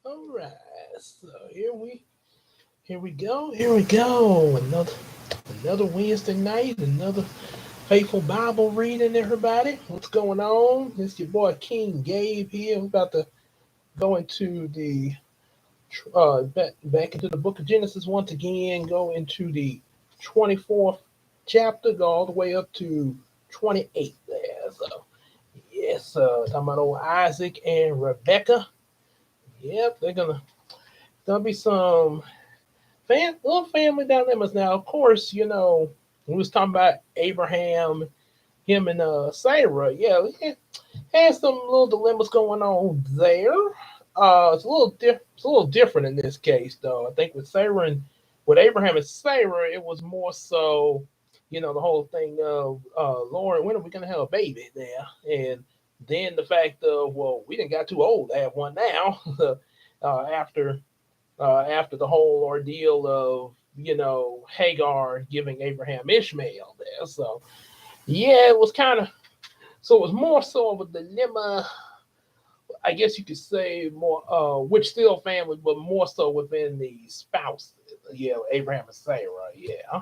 All right. So here we go. Here we go. Another Wednesday night, another faithful Bible reading, everybody. What's going on? It's your boy King Gabe here. We're about to go into the back into the book of Genesis once again, go into the 24th chapter, go all the way up to 28 there. So yes, talking about old Isaac and Rebecca. Yep, they're gonna be some little family dilemmas. Now, of course, we was talking about Abraham, him and Sarah. Yeah, we had some little dilemmas going on there. It's a little different in this case, though. I think with Abraham and Sarah, it was more so, the whole thing of Lord, when are we gonna have a baby there? And then the fact of, well, we didn't got too old to have one now. After the whole ordeal of Hagar giving Abraham Ishmael there. So yeah, it was more so of a dilemma. I guess you could say more, which still family, but more so within the spouses. Yeah, Abraham and Sarah. Yeah.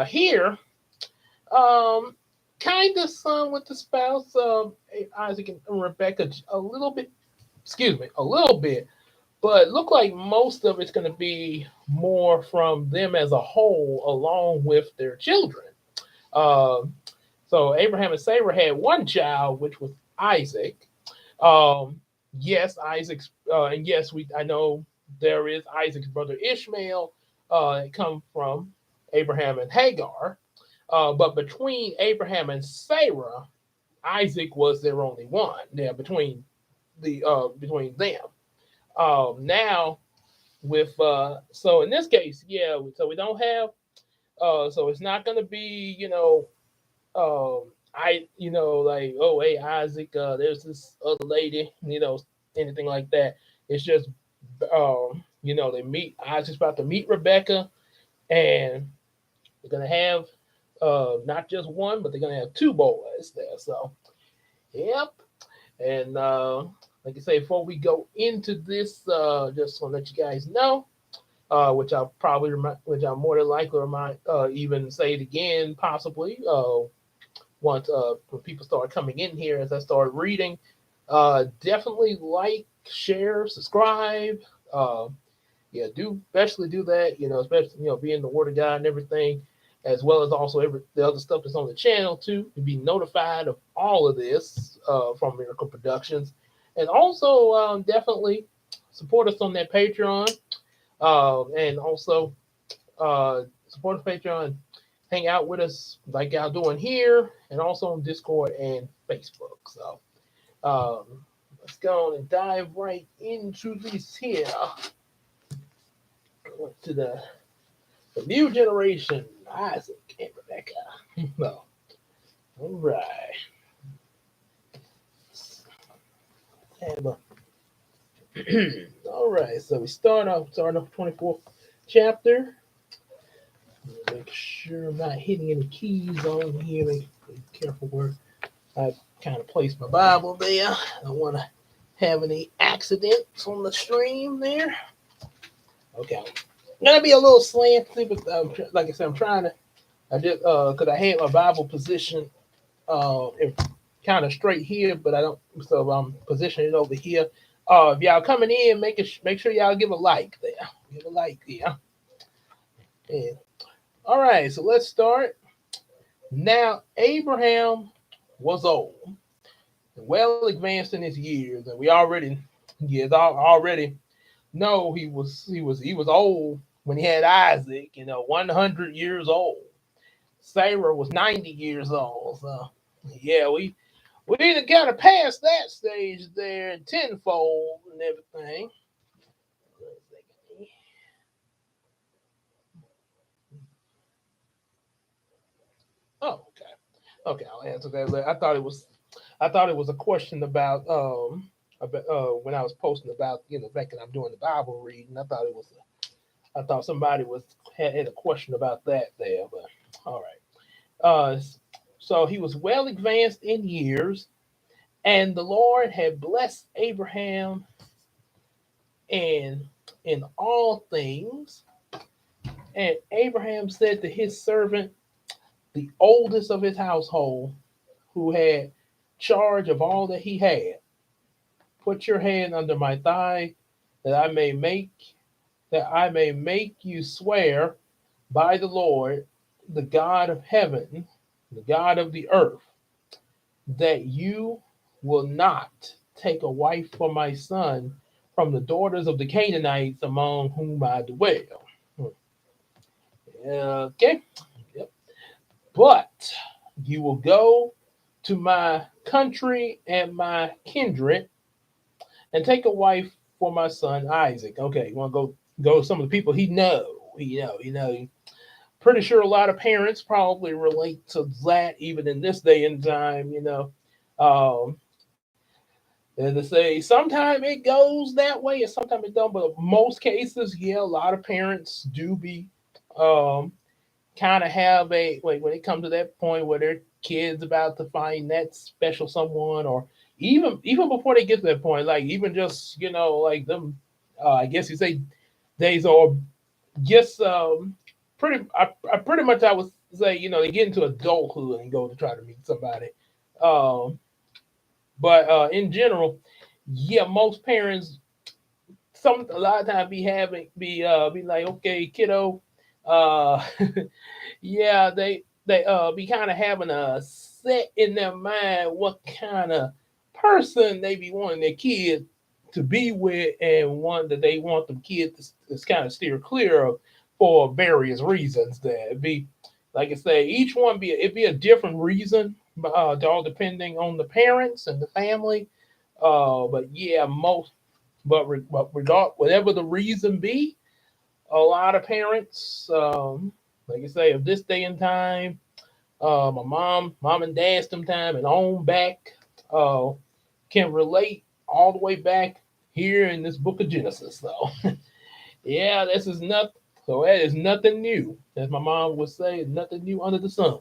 Here, um, kind of some with the spouse of Isaac and Rebecca, a little bit. Excuse me, a little bit, but look like most of it's going to be more from them as a whole, along with their children. Um, so Abraham and Sarah had one child, which was Isaac. Um, yes, Isaac's, and yes, I know there is Isaac's brother Ishmael. It come from Abraham and Hagar. But between Abraham and Sarah, Isaac was their only one. Yeah, between them. Now with so in this case, yeah, so we don't have so it's not gonna be, like, oh hey Isaac, there's this other lady, anything like that. It's just they meet Isaac's about to meet Rebecca, and they're gonna have not just one, but they're gonna have two boys there. So yep. And like I say, before we go into this, just want to let you guys know, which I'll more than likely might even say it again, possibly once when people start coming in here as I start reading. Definitely like, share, subscribe. Uh, yeah, do especially do that. Especially being the Word of God and everything, as well as also the other stuff that's on the channel too, to be notified of all of this from Miracle Productions, and also definitely support us on that Patreon, and also support the Patreon, hang out with us like y'all doing here, and also on Discord and Facebook. So let's go on and dive right into this here. To the new generation, Isaac and Rebecca. Well, all right. All right, so we starting off 24th chapter. Make sure I'm not hitting any keys on here. Be careful where I kind of place my Bible there. I don't want to have any accidents on the stream there. Okay, gonna be a little slanty, but like I said, I'm trying to. I did because I had my Bible position kind of straight here, but I don't. So I'm positioning it over here. If y'all coming in, make sure y'all give a like there. Give a like there. Yeah. All right, so let's start. Now Abraham was old, well advanced in his years, and we already know he was old when he had Isaac. 100 years old. Sarah was 90 years old. So yeah, we either got to pass that stage there in tenfold and everything. Oh, okay. Okay, I'll answer that later. I thought it was a question about when I was posting about back when I'm doing the Bible reading. I thought somebody had a question about that there, but all right. So he was well advanced in years, and the Lord had blessed Abraham and in all things. And Abraham said to his servant, the oldest of his household, who had charge of all that he had, put your hand under my thigh, that I may make you swear by the Lord, the God of heaven, the God of the earth, that you will not take a wife for my son from the daughters of the Canaanites among whom I dwell. Okay. Yep. But you will go to my country and my kindred and take a wife for my son Isaac. Okay, you want to go to some of the people he know. Pretty sure a lot of parents probably relate to that even in this day and time. Um, and to say sometimes it goes that way and sometimes it don't, but in most cases, yeah, a lot of parents do be um, kind of have a like when it comes to that point where their kids about to find that special someone, or even before they get to that point, like even just like them, I guess you say days, or just I pretty much I would say they get into adulthood and go to try to meet somebody. Um, but in general, yeah, most parents some a lot of times be like, okay, kiddo, uh yeah, they be kind of having a set in their mind what kind of person they be wanting their kid to be with, and one that they want them kids to kind of steer clear of for various reasons. That it be like I say, each one it be a different reason, all depending on the parents and the family. But yeah, but regard whatever the reason be, a lot of parents, like I say, of this day and time, my mom and dad sometime and on back, uh, can relate all the way back here in this book of Genesis. So, yeah, this is nothing. So that is nothing new, as my mom would say, nothing new under the sun.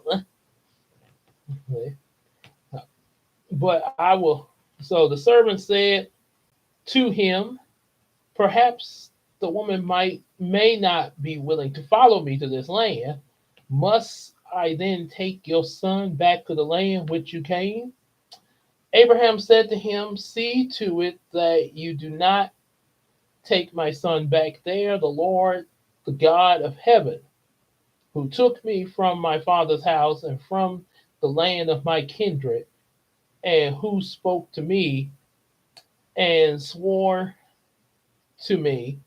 But I will. So the servant said to him, perhaps the woman may not be willing to follow me to this land. Must I then take your son back to the land which you came? Abraham said to him, see to it that you do not take my son back there. The Lord, the God of heaven, who took me from my father's house and from the land of my kindred, and who spoke to me and swore to me,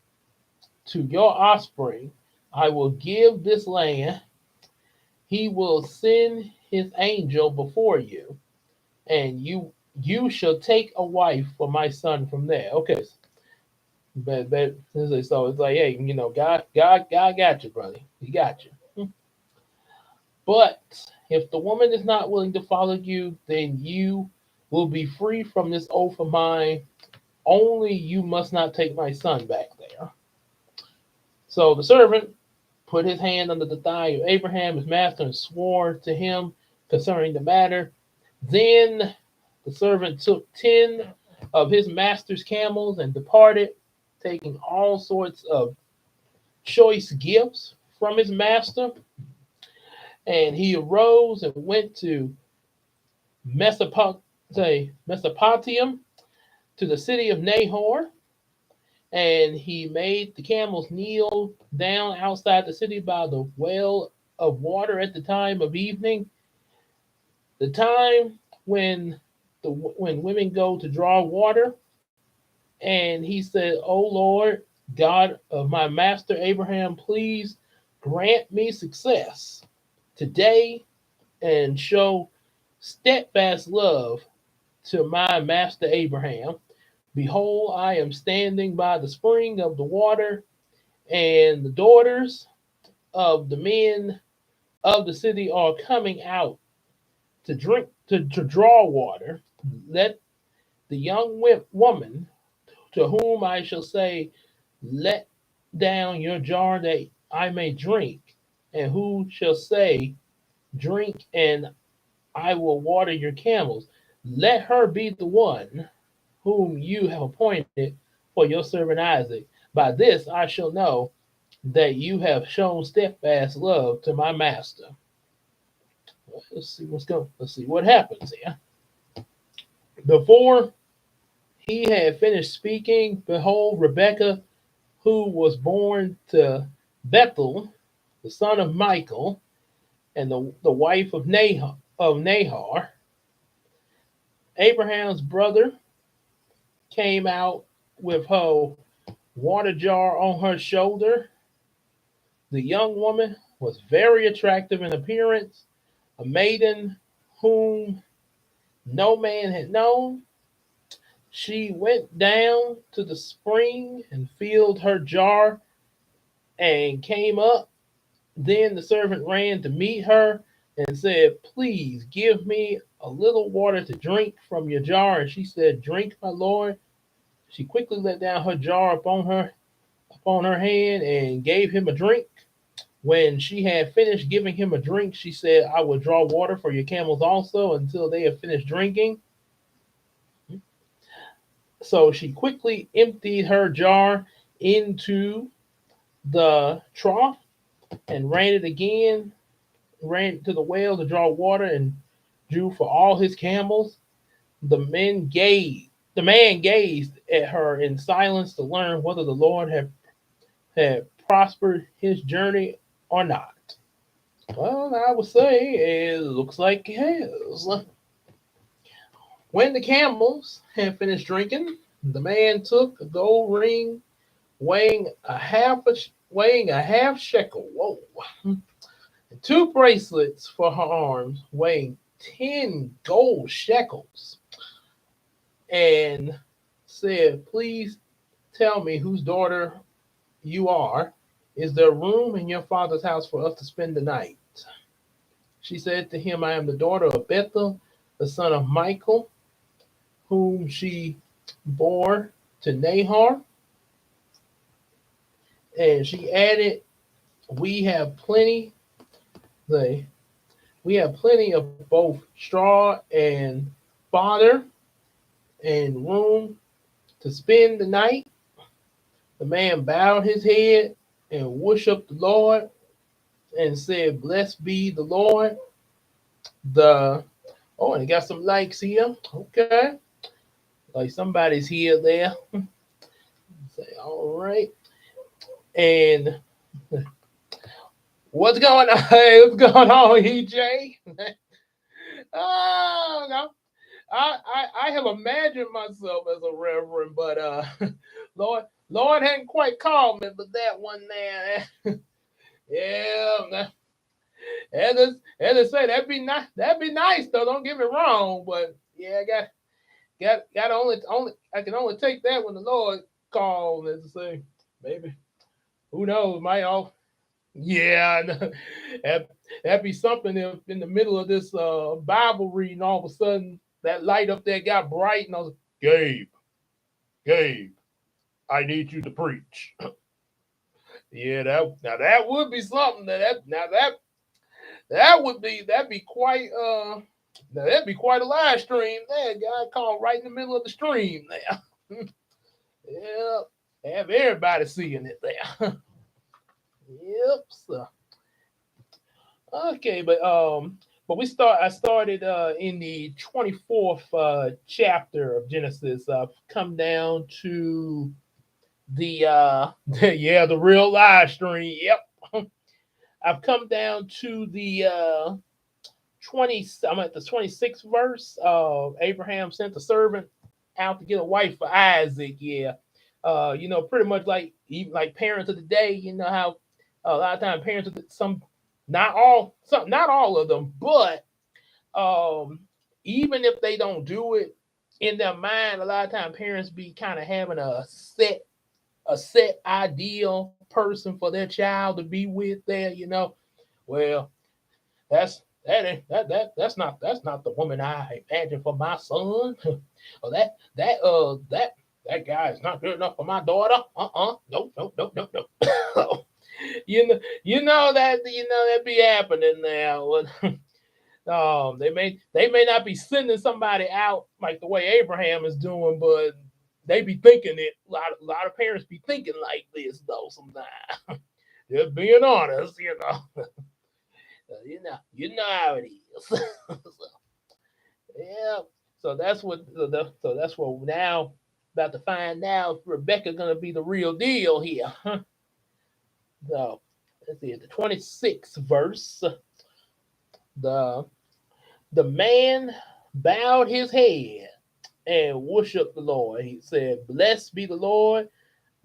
to your offspring, I will give this land. He will send his angel before you, and you shall take a wife for my son from there. Okay, but so it's like, hey, God got you, brother. He got you. But if the woman is not willing to follow you, then you will be free from this oath of mine. Only you must not take my son back there. So the servant put his hand under the thigh of Abraham, his master, and swore to him concerning the matter. Then the servant took 10 of his master's camels and departed, taking all sorts of choice gifts from his master. And he arose and went to Mesopotamia, to the city of Nahor. And he made the camels kneel down outside the city by the well of water at the time of evening, the time when women go to draw water. And he said, "O Lord, God of my master Abraham, please grant me success today and show steadfast love to my master Abraham. Behold, I am standing by the spring of the water, and the daughters of the men of the city are coming out to drink to draw water. Let the young woman to whom I shall say, let down your jar that I may drink, and who shall say, drink, and I will water your camels. Let her be the one whom you have appointed for your servant Isaac. By this I shall know that you have shown steadfast love to my master. Well, let's see what happens here. Before he had finished speaking, behold, Rebekah, who was born to Bethuel, the son of Michael, and the wife of Nahor, Abraham's brother, came out with her water jar on her shoulder. The young woman was very attractive in appearance, a maiden whom no man had known. She went down to the spring and filled her jar and came up. Then the servant ran to meet her and said, please give me a little water to drink from your jar. And she said, drink, my lord. She quickly let down her jar upon her hand and gave him a drink. When she had finished giving him a drink, she said, I will draw water for your camels also until they have finished drinking. So she quickly emptied her jar into the trough and ran to the well to draw water and drew for all his camels. The man gazed at her in silence to learn whether the Lord had prospered his journey or not. Well, I would say it looks like it has. When the camels had finished drinking, the man took a gold ring weighing weighing a half shekel. Whoa. And two bracelets for her arms weighing 10 gold shekels. And said, please tell me whose daughter you are. Is there room in your father's house for us to spend the night? She said to him, I am the daughter of Bethuel, the son of Michael, whom she bore to Nahor. And she added, we have plenty of both straw and fodder and room to spend the night. The man bowed his head and worshiped the Lord and said, blessed be the Lord. And he got some likes here. Okay. Like somebody's here there. Say, all right. And what's going on? Hey, what's going on, EJ? Oh, no. I have imagined myself as a reverend, but Lord hadn't quite called me, but that one there. Yeah. As I say, that'd be nice. That'd be nice though. Don't get me wrong, but yeah, I got only I can only take that when the Lord calls, as I say. Maybe who knows? Might all yeah. That'd be something if in the middle of this Bible reading, all of a sudden that light up there got bright, and I was like, Gabe, I need you to preach. Yeah, that would be something. That'd be quite that'd be quite a live stream there. Guy called right in the middle of the stream there. Yeah, have everybody seeing it there. Yep. So. Okay, but I started in the 24th chapter of Genesis. I've come down to the real live stream. Yep. I've come down to the 20. I'm at the 26th verse. Abraham sent the servant out to get a wife for Isaac. Yeah. Pretty much like even like parents of the day. You know how a lot of times parents not all of them, but even if they don't do it in their mind, a lot of times parents be kind of having a set ideal person for their child to be with there. Well, that's not the woman I imagine for my son. Or that guy is not good enough for my daughter. Nope. That be happening now. They may not be sending somebody out like the way Abraham is doing, but they be thinking it. A lot of parents be thinking like this though. Sometimes, just being honest, you know how it is. So, yeah. So that's what. So that's what now about to find out. If Rebecca gonna be the real deal here. So let's see. The 26th verse. The the man bowed his head and worshiped the Lord. He said, "Blessed be the Lord,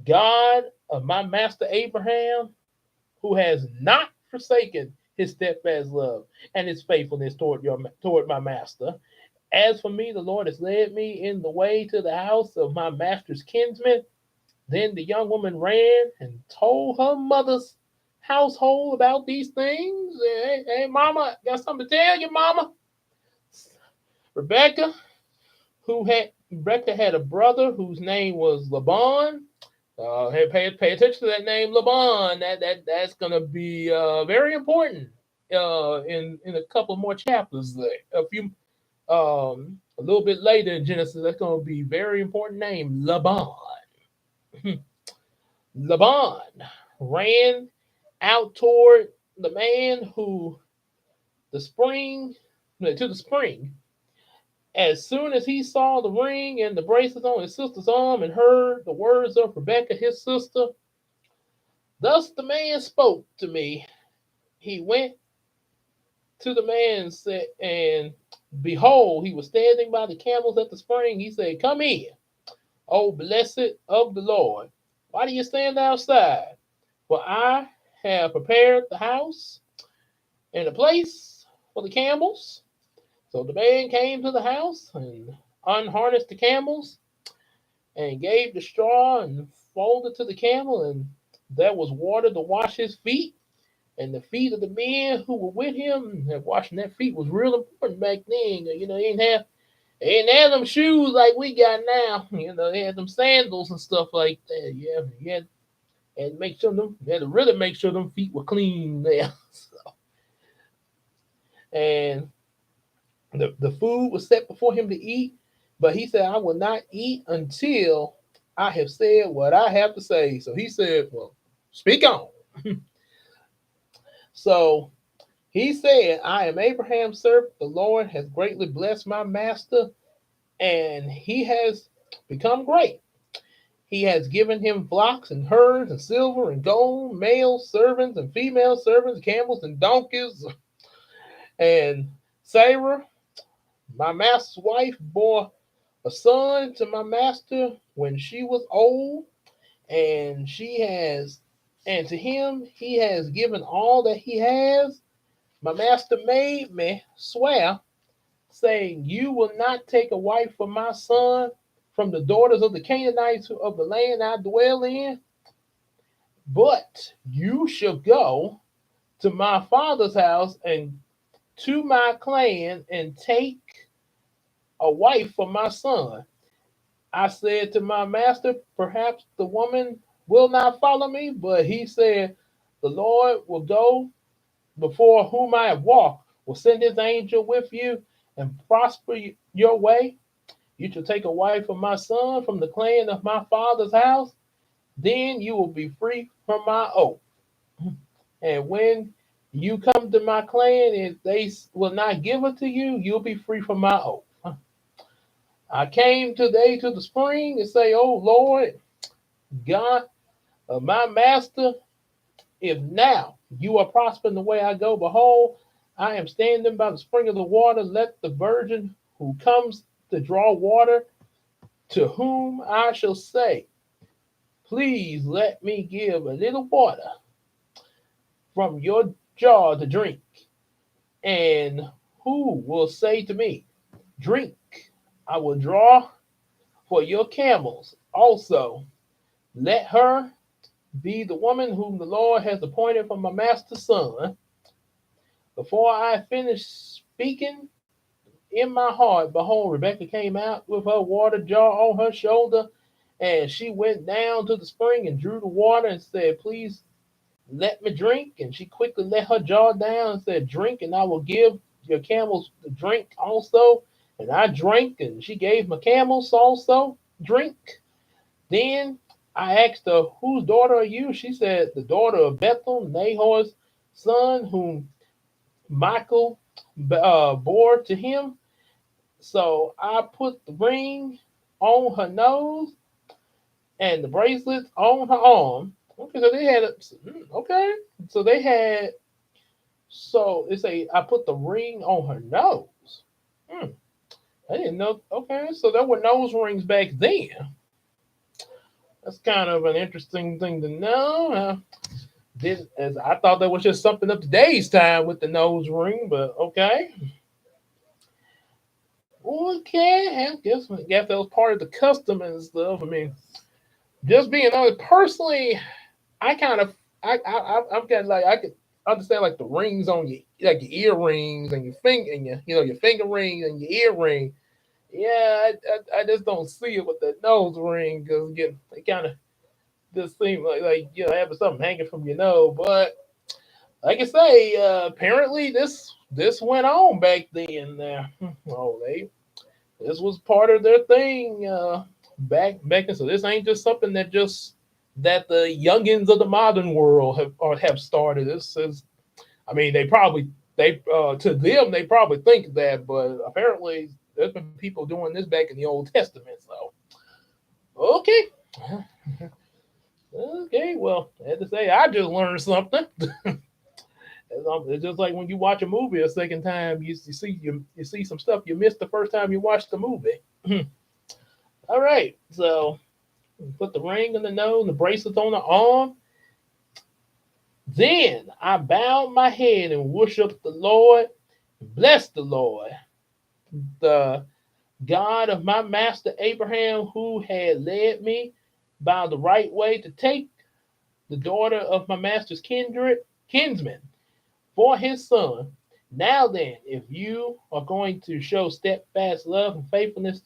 God of my master Abraham, who has not forsaken his steadfast love and his faithfulness toward my master. As for me, the Lord has led me in the way to the house of my master's kinsman." Then the young woman ran and told her mother's household about these things. Hey, mama, got something to tell you, mama. Rebecca, Rebecca had a brother whose name was Laban. Hey, pay attention to that name, Laban. That's gonna be very important in a couple more chapters there. A little bit later in Genesis, that's gonna be very important name, Laban. Laban ran out toward the man who the spring to the spring. As soon as he saw the ring and the bracelets on his sister's arm and heard the words of Rebekah, his sister, "Thus the man spoke to me." He went to the man and said, and behold, he was standing by the camels at the spring. He said, "Come in, O blessed of the Lord. Why do you stand outside? For I have prepared the house and a place for the camels." So the man came to the house and unharnessed the camels and gave the straw and folded to the camel, and there was water to wash his feet and the feet of the men who were with him. And washing their feet was real important back then. They didn't have them shoes like we got now. They had them sandals and stuff like that. Yeah, and make sure them you had to really make sure them feet were clean there. So, and the food was set before him to eat, but he said, "I will not eat until I have said what I have to say." So he said, "Well, speak on." So he said, "I am Abraham's servant. The Lord has greatly blessed my master, and he has become great. He has given him flocks and herds and silver and gold, male servants and female servants, camels and donkeys. And Sarah, my master's wife, bore a son to my master when she was old, and and to him he has given all that he has. My master made me swear, saying, 'You will not take a wife for my son from the daughters of the Canaanites of the land I dwell in, but you shall go to my father's house and to my clan and take a wife for my son.' I said to my master, 'Perhaps the woman will not follow me.' But he said, 'The Lord will go before whom I have walked, will send his angel with you and prosper your way. You shall take a wife for my son from the clan of my father's house. Then you will be free from my oath. And when you come to my clan, if they will not give her to you, you'll be free from my oath. I came today to the spring and say, Oh Lord, God of my master, if now you are prospering the way I go, behold, I am standing by the spring of the water. Let the virgin who comes to draw water, to whom I shall say, Please let me give a little water from your jar to drink. And who will say to me, Drink, I will draw for your camels. Also, let her be the woman whom the Lord has appointed for my master's son." Before I finished speaking in my heart, behold, Rebekah came out with her water jar on her shoulder, and she went down to the spring and drew the water and said, "Please let me drink." And she quickly let her jar down and said, "Drink, and I will give your camels to drink also." And I drank, and she gave my camels also drink. Then I asked her, whose daughter are you? She said, the daughter of Bethel, Nahor's son, whom Michael bore to him. So I put the ring on her nose and the bracelets on her arm. Okay, so they had okay. So they had so it's a I put the ring on her nose. Hmm, I didn't know. Okay, so there were nose rings back then. That's kind of an interesting thing to know. As I thought that was just something of today's time with the nose ring, but okay. Okay, I guess that was part of the custom and stuff. I mean, just being honest, personally, I kind of, I've got like I could understand like the rings on your like your earrings and your finger and your finger rings and your earring. Yeah, I just don't see it with the nose ring because again, it kind of just seem like having something hanging from your nose. But like I say, apparently this went on back then. Oh, this was part of their thing back then. So this ain't just something that the youngins of the modern world have started. This is, I mean, they to them they probably think that, but apparently there's been people doing this back in the Old Testament. So okay, okay. Well, I had to say I just learned something. It's just like when you watch a movie a second time, you see some stuff you missed the first time you watched the movie. All right, so put the ring on the nose, the bracelets on the arm. Then I bowed my head and worshiped the Lord, blessed the Lord, the God of my master Abraham, who had led me by the right way to take the daughter of my master's kinsman for his son. Now then, if you are going to show steadfast love and faithfulness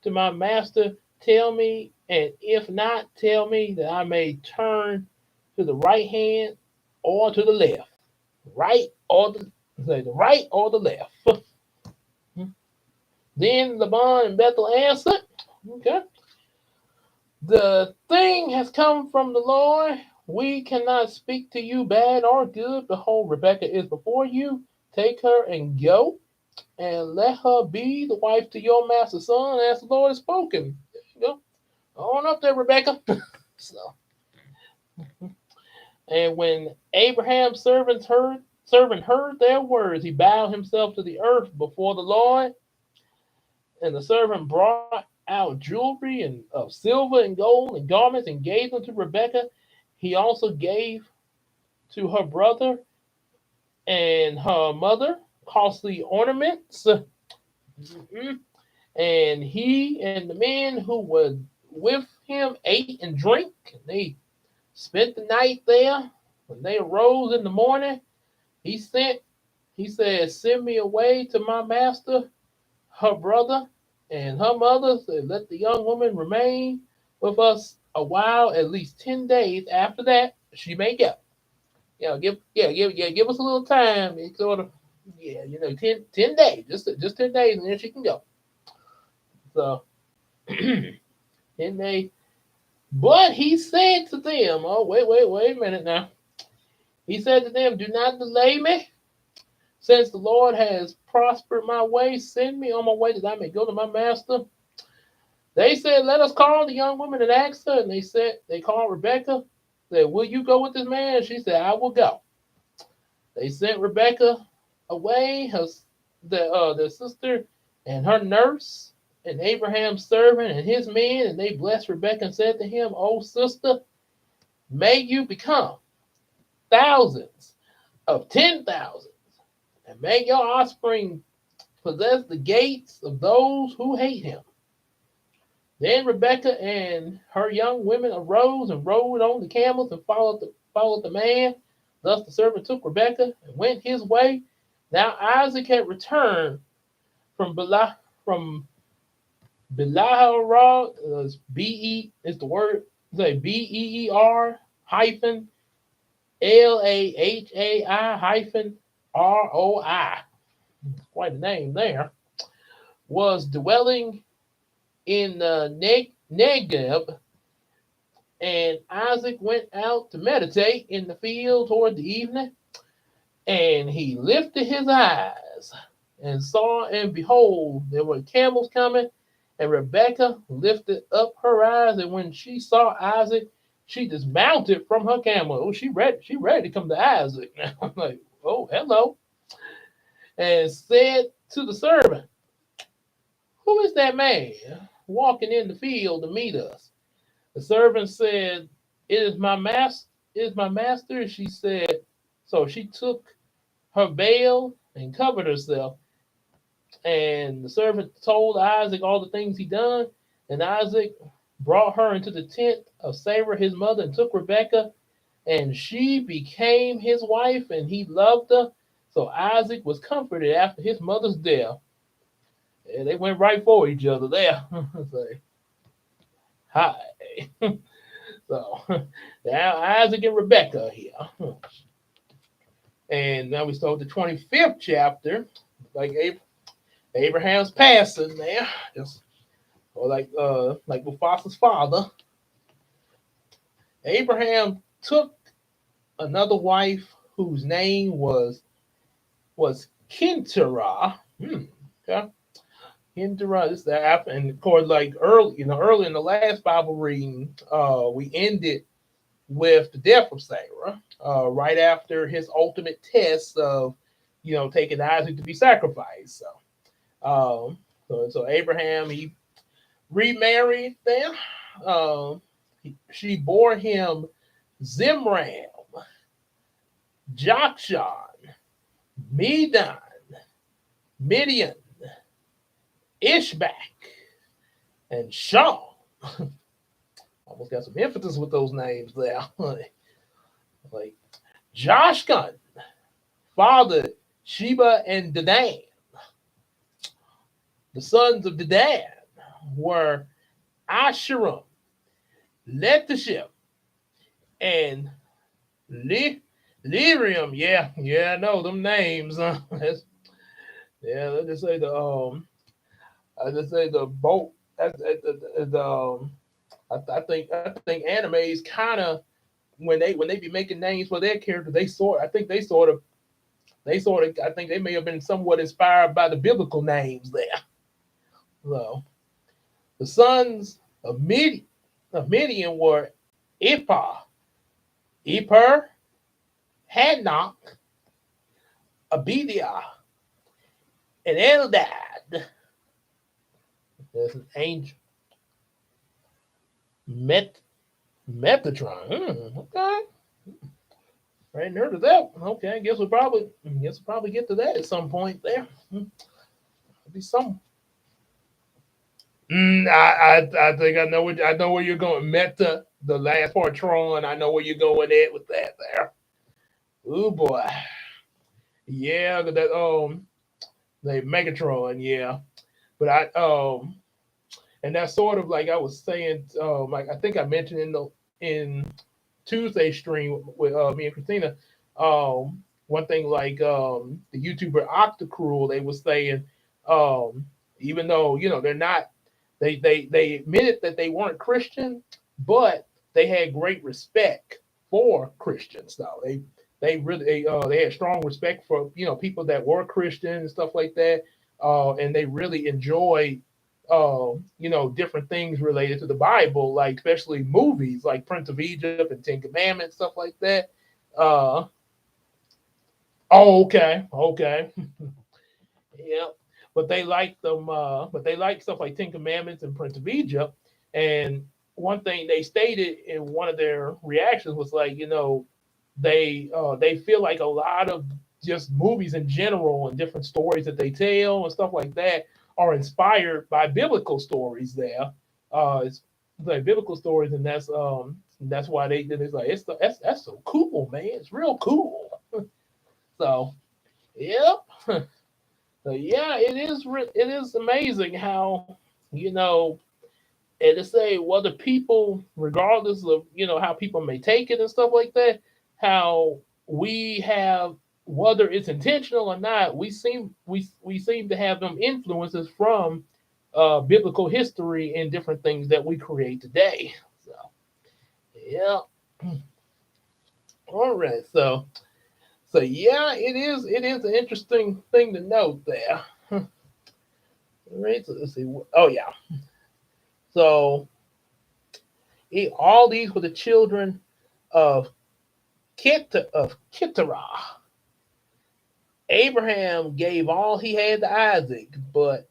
to my master, tell me, and if not, tell me that I may turn to the right hand or to the left, right or the right or the left. Then Laban and Bethel answered, okay, the thing has come from the Lord. We cannot speak to you bad or good. Behold, Rebekah is before you. Take her and go, and let her be the wife to your master's son, as the Lord has spoken. There you go. On up there, Rebekah. So, and when Abraham's servant heard their words, he bowed himself to the earth before the Lord. And the servant brought out jewelry and of silver and gold and garments and gave them to Rebekah. He also gave to her brother and her mother costly ornaments. Mhm. And he and the men who were with him ate and drank. And they spent the night there. When they arose in the morning, he sent, he said, send me away to my master, her brother, and her mother said, let the young woman remain with us a while, at least 10 days. After that, she may go. Give us a little time. It's sort of, 10 days, just 10 days, and then she can go. So, 10 days. But he said to them, oh, wait a minute now. He said to them, do not delay me. Since the Lord has prospered my way, send me on my way that I may go to my master. They said, let us call the young woman and ask her. And they called Rebekah. Said, will you go with this man? And she said, I will go. They sent Rebekah away, their sister and her nurse, and Abraham's servant and his men. And they blessed Rebekah and said to him, O sister, may you become thousands of 10,000, and may your offspring possess the gates of those who hate him. Then Rebekah and her young women arose and rode on the camels and followed the man. Thus the servant took Rebekah and went his way. Now Isaac had returned from Belaharad, B-E is the word, say B-E-E-R hyphen Lahai hyphen R-O-I. Quite a name there. Was dwelling in Negev, And Isaac went out to meditate in the field toward the evening, and he lifted his eyes and saw, and behold, there were camels coming. And Rebekah lifted up her eyes, and when she saw Isaac, she dismounted from her camel. Oh, she ready to come to Isaac now. I'm like, oh, hello. And said to the servant, who is that man walking in the field to meet us? The servant said, It is my master, it is my master. She said, so she took her veil and covered herself. And the servant told Isaac all the things he done. And Isaac brought her into the tent of Sarah his mother and took Rebekah, and she became his wife, and he loved her. So Isaac was comforted after his mother's death. And they went right for each other there. Say, hi. So now Isaac and Rebekah here. And now we start the 25th chapter. Like Abraham's passing there. Just or like Mufasa's father. Abraham took another wife whose name was Kinterah. Okay. Kinterah, this is the after, and of course, like early in the last Bible reading, we ended with the death of Sarah, right after his ultimate test of, taking Isaac to be sacrificed. So Abraham, he remarried them. She bore him Zimram, Jokshan, Medan, Midian, Ishbak, and Shaw. Almost got some emphasis with those names there. Like Joshkan, father Sheba and Dedan. The sons of Dedan were Asherim, Letashim, and Lyrium. Yeah, I know them names. Let's just say the boat. I think animes kind of when they be making names for their characters, I think I think they may have been somewhat inspired by the biblical names there. So the sons of Midian were Ippah, Eper, Hanok, Abidiah, and Eldad. There's an angel. Metatron. Okay. I hadn't heard of that. Okay, I guess we'll probably get to that at some point there. Be some. I think I know where you're going. Meta, the last part, Tron. I know where you're going at with that there. Oh boy. Yeah, that the Megatron. Yeah, but and that's sort of like I was saying. Like I think I mentioned in Tuesday stream with me and Christina. One thing like the YouTuber Octacruel, they were saying, even though they're not, they admitted that they weren't Christian, but they had great respect for Christians. Though they really they had strong respect for people that were Christian and stuff like that, and they really enjoyed different things related to the Bible, like especially movies like Prince of Egypt and Ten Commandments, stuff like that. Okay. Yeah. But they like them, but they like stuff like Ten Commandments and Prince of Egypt. And one thing they stated in one of their reactions was like, they feel like a lot of just movies in general and different stories that they tell and stuff like that are inspired by biblical stories there. It's like biblical stories, and that's why it's like that's so cool, man. It's real cool. So, yep. So yeah, it is amazing how and to say whether people, regardless of how people may take it and stuff like that, how we have, whether it's intentional or not, we seem to have them influences from biblical history and different things that we create today. So Yeah. All right. So yeah, it is an interesting thing to note there. All right. So let's see. Oh yeah. So all these were the children of Kitterah. Abraham gave all he had to Isaac, but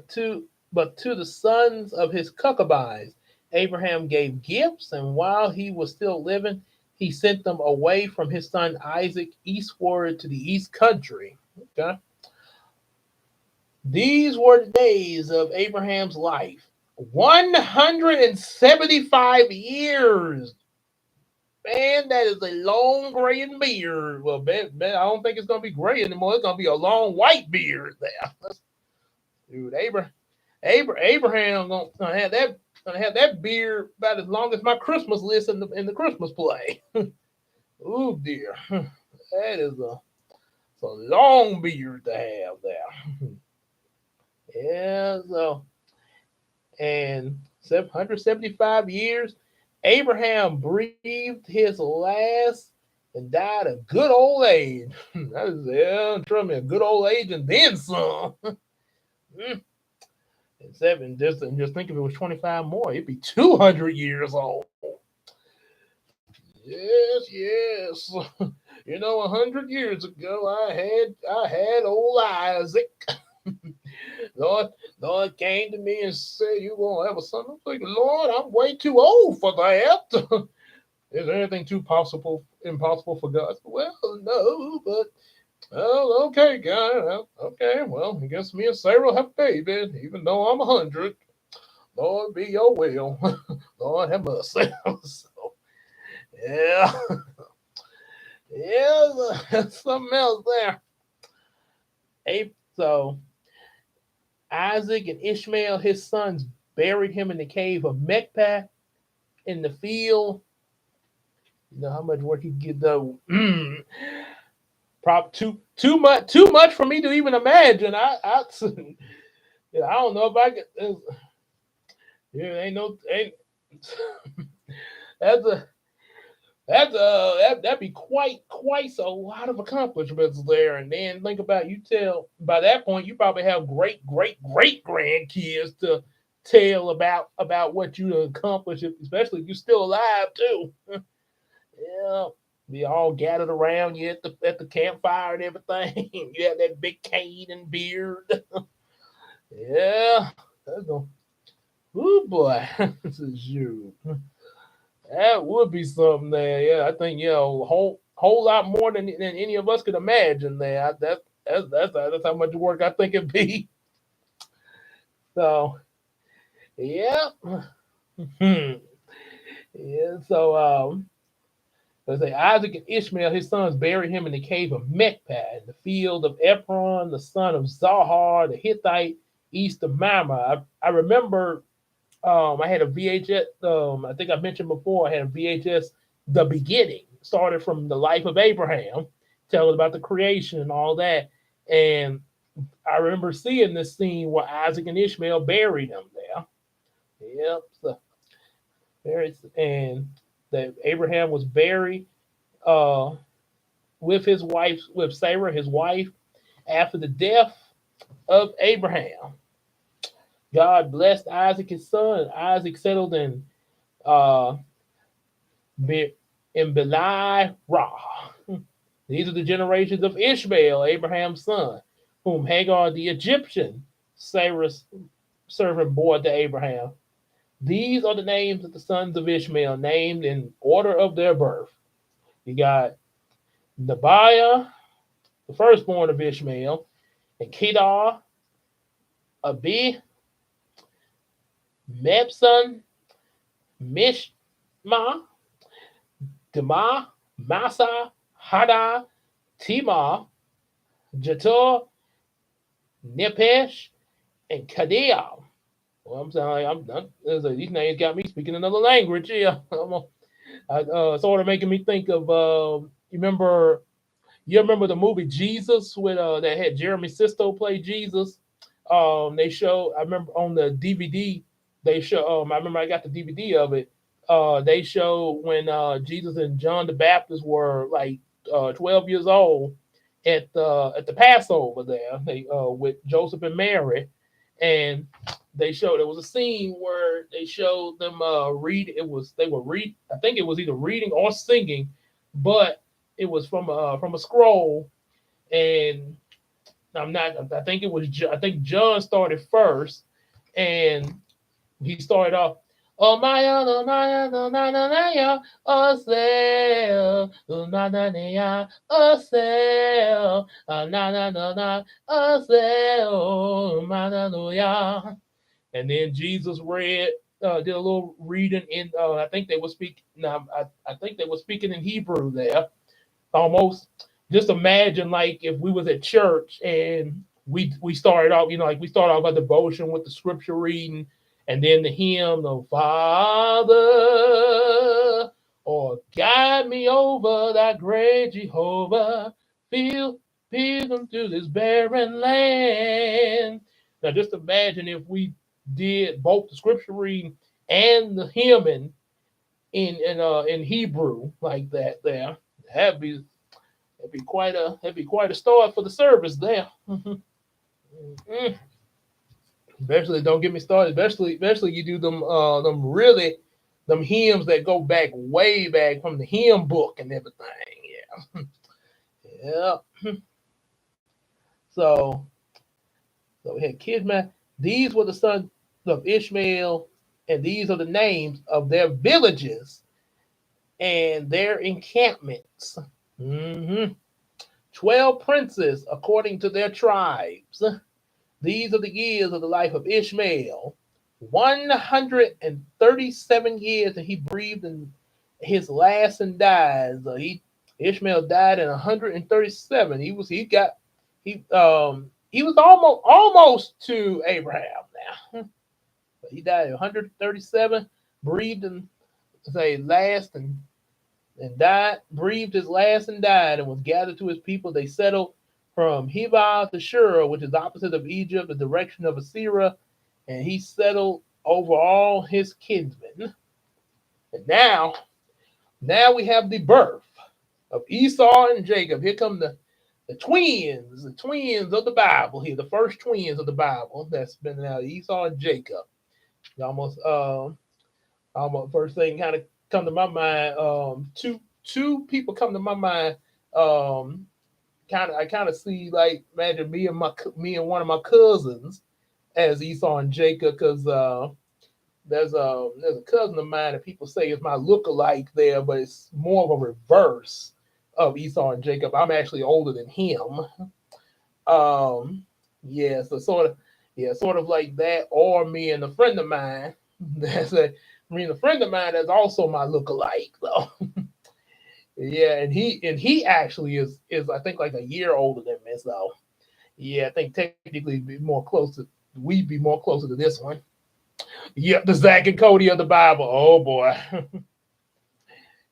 to but to the sons of his concubines, Abraham gave gifts, and while he was still living, he sent them away from his son Isaac eastward to the east country. Okay. These were the days of Abraham's life. 175 years. Man, that is a long graying beard. Well, I don't think it's going to be gray anymore. It's going to be a long white beard there. Dude, Abraham gonna have that beard about as long as my Christmas list in the Christmas play. Oh dear, that is it's a long beard to have there. Yeah, so and 775 years, Abraham breathed his last and died a good old age. That is, yeah, trust me, a good old age and then some. And just think if it was 25 more, it'd be 200 years old. Yes, yes. 100 years ago, I had old Isaac. Lord, Lord came to me and said, "You gonna have a son?" I'm like, "Lord, I'm way too old for that." Is there anything too impossible for God? Well, no, but oh, okay, God. Okay, well, I guess me and Sarah will have a baby, even though I'm 100. Lord, be your will. Lord, have mercy. So, yeah, yeah, something else there. So Isaac and Ishmael, his sons, buried him in the cave of Mechpah in the field. You know how much work you get though. Probably too much for me to even imagine. I don't know if I could. Yeah, ain't that's a that'd be quite a lot of accomplishments there. And then think about, you tell by that point you probably have great grandkids to tell about what you accomplished, especially if you're still alive too. Yeah, be all gathered around you at the campfire and everything. You have that big cane and beard. Yeah, that's going. Oh boy, this is you. That would be something there. Yeah, I think a whole lot more than any of us could imagine there. That's how much work I think it'd be. So yeah, yeah. So let's say Isaac and Ishmael, his sons, buried him in the cave of Mechpah in the field of Ephron, the son of Zahar, the Hittite, east of Mamre. I remember I had a VHS. I think I mentioned before. I had a VHS. The beginning started from the life of Abraham, telling about the creation and all that. And I remember seeing this scene where Isaac and Ishmael buried him there. Yep. So and that Abraham was buried uh, with Sarah, his wife, after the death of Abraham. God blessed Isaac, his son. Isaac settled uh, in Belai Ra. These are the generations of Ishmael, Abraham's son, whom Hagar the Egyptian, Sarah's servant, bore to Abraham. These are the names of the sons of Ishmael, named in order of their birth. You got Nebiah, the firstborn of Ishmael, and Kedar, Abi, Mebson, Mishma, Dema, Massa, Hada, Tima, Jator, Nepesh, and Kadia. Well, I'm sorry, these names got me speaking another language. Yeah, sort of making me think of you remember the movie Jesus with that had Jeremy Sisto play Jesus. They show, I remember on the DVD they show. I remember I got the DVD of it. They showed when Jesus and John the Baptist were like 12 years old at the Passover there, they with Joseph and Mary, and they showed there was a scene where they showed them read. It was they were read. I think it was either reading or singing, but it was from a scroll, and I'm not. I think it was. I think John started first, and he started off. Oh my, no, na, na, na, ya, oh, say, oh, na, na, na, ya, oh, say, na, na, na, na, oh, say, oh, ma, na, no, ya. And then Jesus read, did a little reading in. I think they were speaking. No, I think they were speaking in Hebrew there, almost. Just imagine like if we was at church and we started off, like we started off our devotion with the scripture reading, and then the hymn, the Father, or guide me over that great Jehovah, feel pilgrim to this barren land. Now just imagine if we did both the scripture reading and the hymning in Hebrew like that there. That'd be that'd be quite a start for the service there. Especially don't get me started. Especially you do them hymns that go back way back from the hymn book and everything. Yeah, yeah. So we had Kidman. These were the sons of Ishmael, and these are the names of their villages and their encampments. hmm 12 princes according to their tribes. These are the years of the life of Ishmael. 137 years, and he breathed in his last and died. So Ishmael died in 137. He was almost to Abraham now. But he died in 137, breathed in say last and died, breathed his last and died, and was gathered to his people. They settled from Heba to Shur, which is opposite of Egypt, the direction of Assyria, and he settled over all his kinsmen. And now we have the birth of Esau and Jacob. Here come the twins of the Bible here, the first twins of the Bible that's been out, Esau and Jacob. Almost first thing kind of come to my mind. Two people come to my mind. I kind of see like imagine me and one of my cousins as Esau and Jacob, because there's a cousin of mine that people say is my lookalike there, but it's more of a reverse of Esau and Jacob. I'm actually older than him. Yeah, so sort of like that, or me and a friend of mine. Me and a friend of mine that's also my lookalike. So yeah, and he actually is I think like a year older than me. So yeah, I think technically we'd be more closer to this one. Yep, the Zach and Cody of the Bible. Oh boy.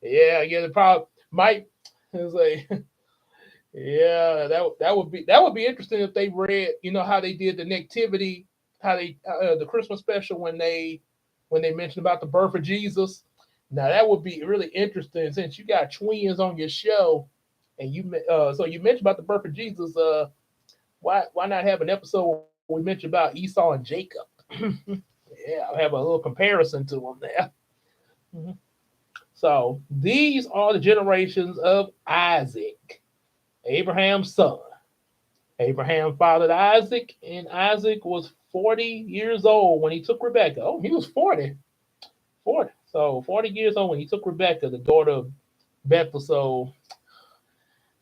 Yeah, the problem might say yeah, that would be interesting if they read, how they did the nativity, how they the Christmas special when they mentioned about the birth of Jesus. Now that would be really interesting since you got twins on your show, and so you mentioned about the birth of Jesus. Why not have an episode where we mention about Esau and Jacob? Yeah, I'll have a little comparison to them there. Mhm. So these are the generations of Isaac, Abraham's son. Abraham fathered Isaac, and Isaac was 40 years old when he took Rebekah. Oh, he was 40. 40. So 40 years old when he took Rebekah, the daughter of Bethel. So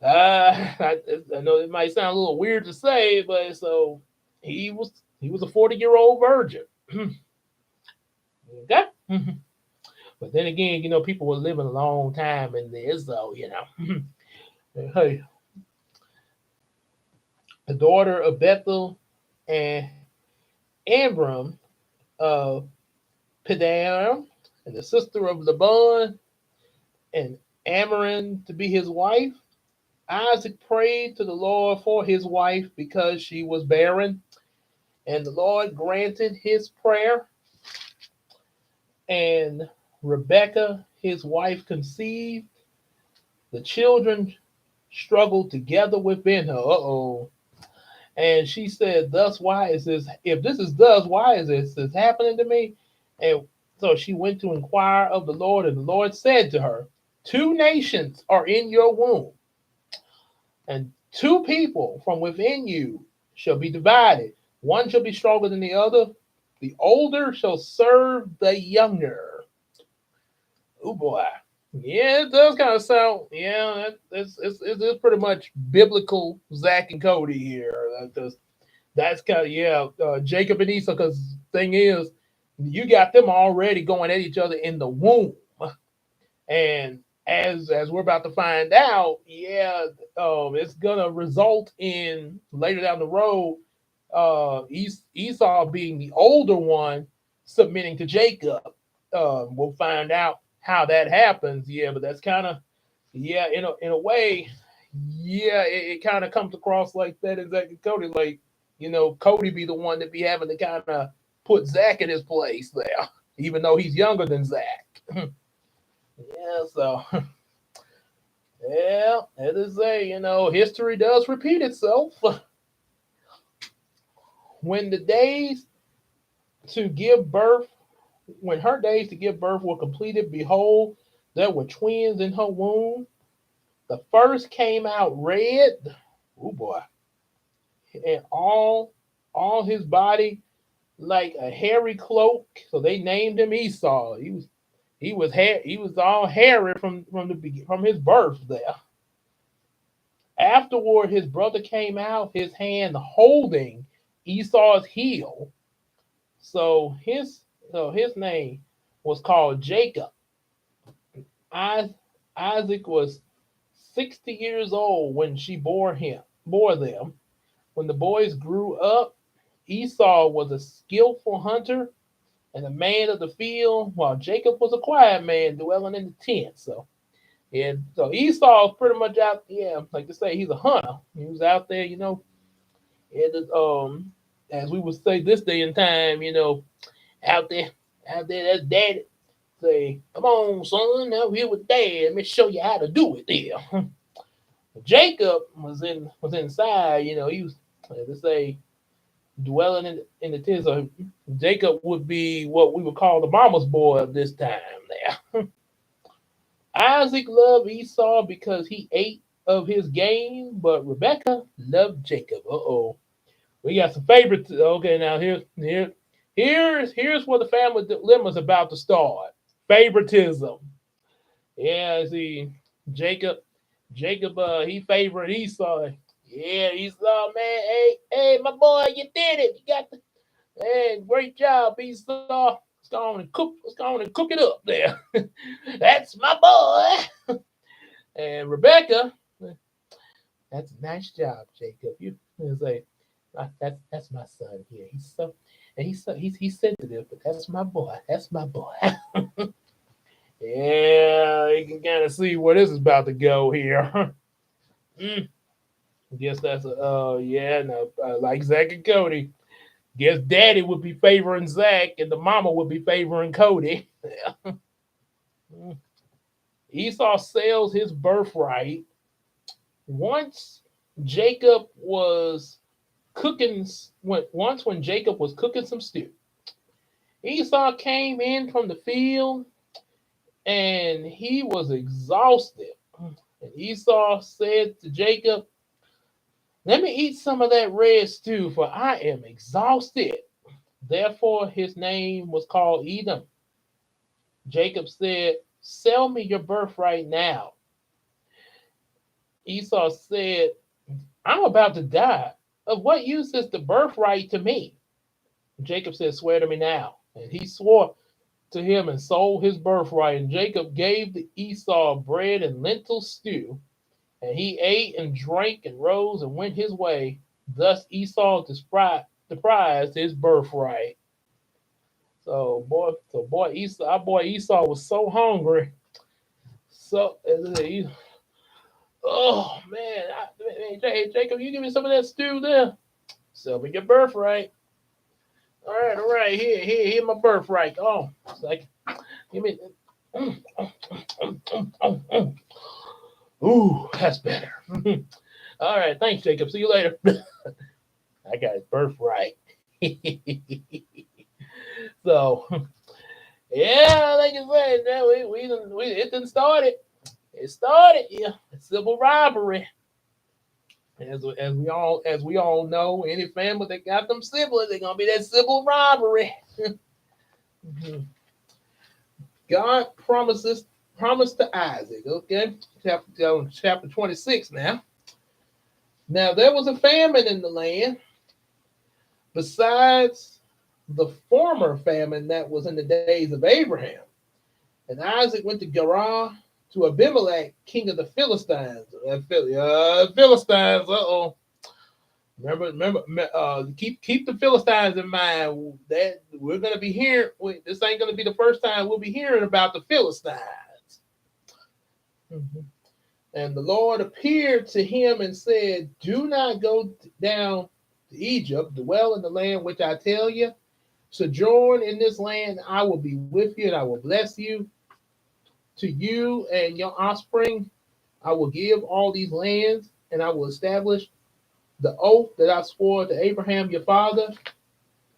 I know it might sound a little weird to say, but so he was a 40-year-old virgin. Okay. But then again, people were living a long time in this, so hey, the daughter of Bethel and Abram of Padan, and the sister of Laban and Amarin to be his wife. Isaac prayed to the Lord for his wife because she was barren, and the Lord granted his prayer. And Rebekah, his wife, conceived. The children struggled together within her. Uh-oh. And she said, thus, why is this? If this is thus, why is this happening to me? And so she went to inquire of the Lord, and the Lord said to her, two nations are in your womb, and two people from within you shall be divided. One shall be stronger than the other. The older shall serve the younger. Oh boy. Yeah, it does kind of sound. Yeah, it's pretty much biblical Zach and Cody here. That's kind of Jacob and Esau. Because thing is, you got them already going at each other in the womb, and as we're about to find out, it's gonna result in later down the road, Esau being the older one submitting to Jacob. We'll find out how that happens. Yeah, but that's kind of in a way, it kind of comes across like that in Zach and Cody. Like, Cody be the one that be having to kind of put Zach in his place there, even though he's younger than Zach. Yeah, so yeah, as they say, history does repeat itself. When the days to give birth, when her days to give birth were completed, behold, there were twins in her womb. The first came out red, oh boy, and all his body like a hairy cloak. So they named him Esau. He was all hairy from his birth there. Afterward, his brother came out, his hand holding Esau's heel. So his name was called Jacob. Isaac was 60 years old when she bore them. When the boys grew up, Esau was a skillful hunter and a man of the field, while Jacob was a quiet man dwelling in the tent. So Esau's pretty much out. Yeah, like to say, he's a hunter. He was out there, as we would say this day and time, out there, that's daddy. Say, come on, son, now here with dad. Let me show you how to do it there. Jacob was inside, he was, like to say, dwelling in the tent. So Jacob would be what we would call the mama's boy of this time there. Isaac loved Esau because he ate of his game, but Rebecca loved Jacob. Uh-oh. We got some favorites. Okay, now here's where the family dilemma's about to start. Favoritism. Yeah, see, Jacob, he favored Esau. Yeah, Esau, man. Hey, my boy, you did it. You got the hey, great job, Esau. Let's go on and cook it up there. That's my boy. And Rebecca, that's a nice job, Jacob. You say that's my son here. He's sensitive, but that's my boy. That's my boy. Yeah, you can kind of see where this is about to go here. mm, Guess that's no, like Zach and Cody. Guess Daddy would be favoring Zach, and the mama would be favoring Cody. Mm. Esau sells his birthright. Once Jacob was when Jacob was cooking some stew, Esau came in from the field and he was exhausted. And Esau said to Jacob, let me eat some of that red stew, for I am exhausted. Therefore, his name was called Edom. Jacob said, sell me your birthright now. Esau said, I'm about to die. Of what use is the birthright to me? Jacob said, swear to me now. And he swore to him and sold his birthright. And Jacob gave the Esau bread and lentil stew. And he ate and drank and rose and went his way. Thus Esau despised his birthright. Our boy Esau was so hungry. So, oh man, hey Jacob, you give me some of that stew there. Sell me your birthright. All right, here my birthright. Oh, it's like, give me. Ooh, that's better. All right, thanks, Jacob. See you later. I got his birthright. So, yeah, like you said, it done started. It started, yeah, civil rivalry. As we all know, any family that got them siblings, they're gonna be that civil rivalry. God promised to Isaac. Okay, chapter 26 now. Now there was a famine in the land, besides the former famine that was in the days of Abraham. And Isaac went to Gerar to Abimelech, king of the Philistines. Philistines. Remember. Keep the Philistines in mind. That we're gonna be hearing. This ain't gonna be the first time we'll be hearing about the Philistines. Mhm. And the Lord appeared to him and said, "Do not go down to Egypt. Dwell in the land which I tell you. Sojourn in this land. I will be with you, and I will bless you. To you and your offspring, I will give all these lands, and I will establish the oath that I swore to Abraham your father.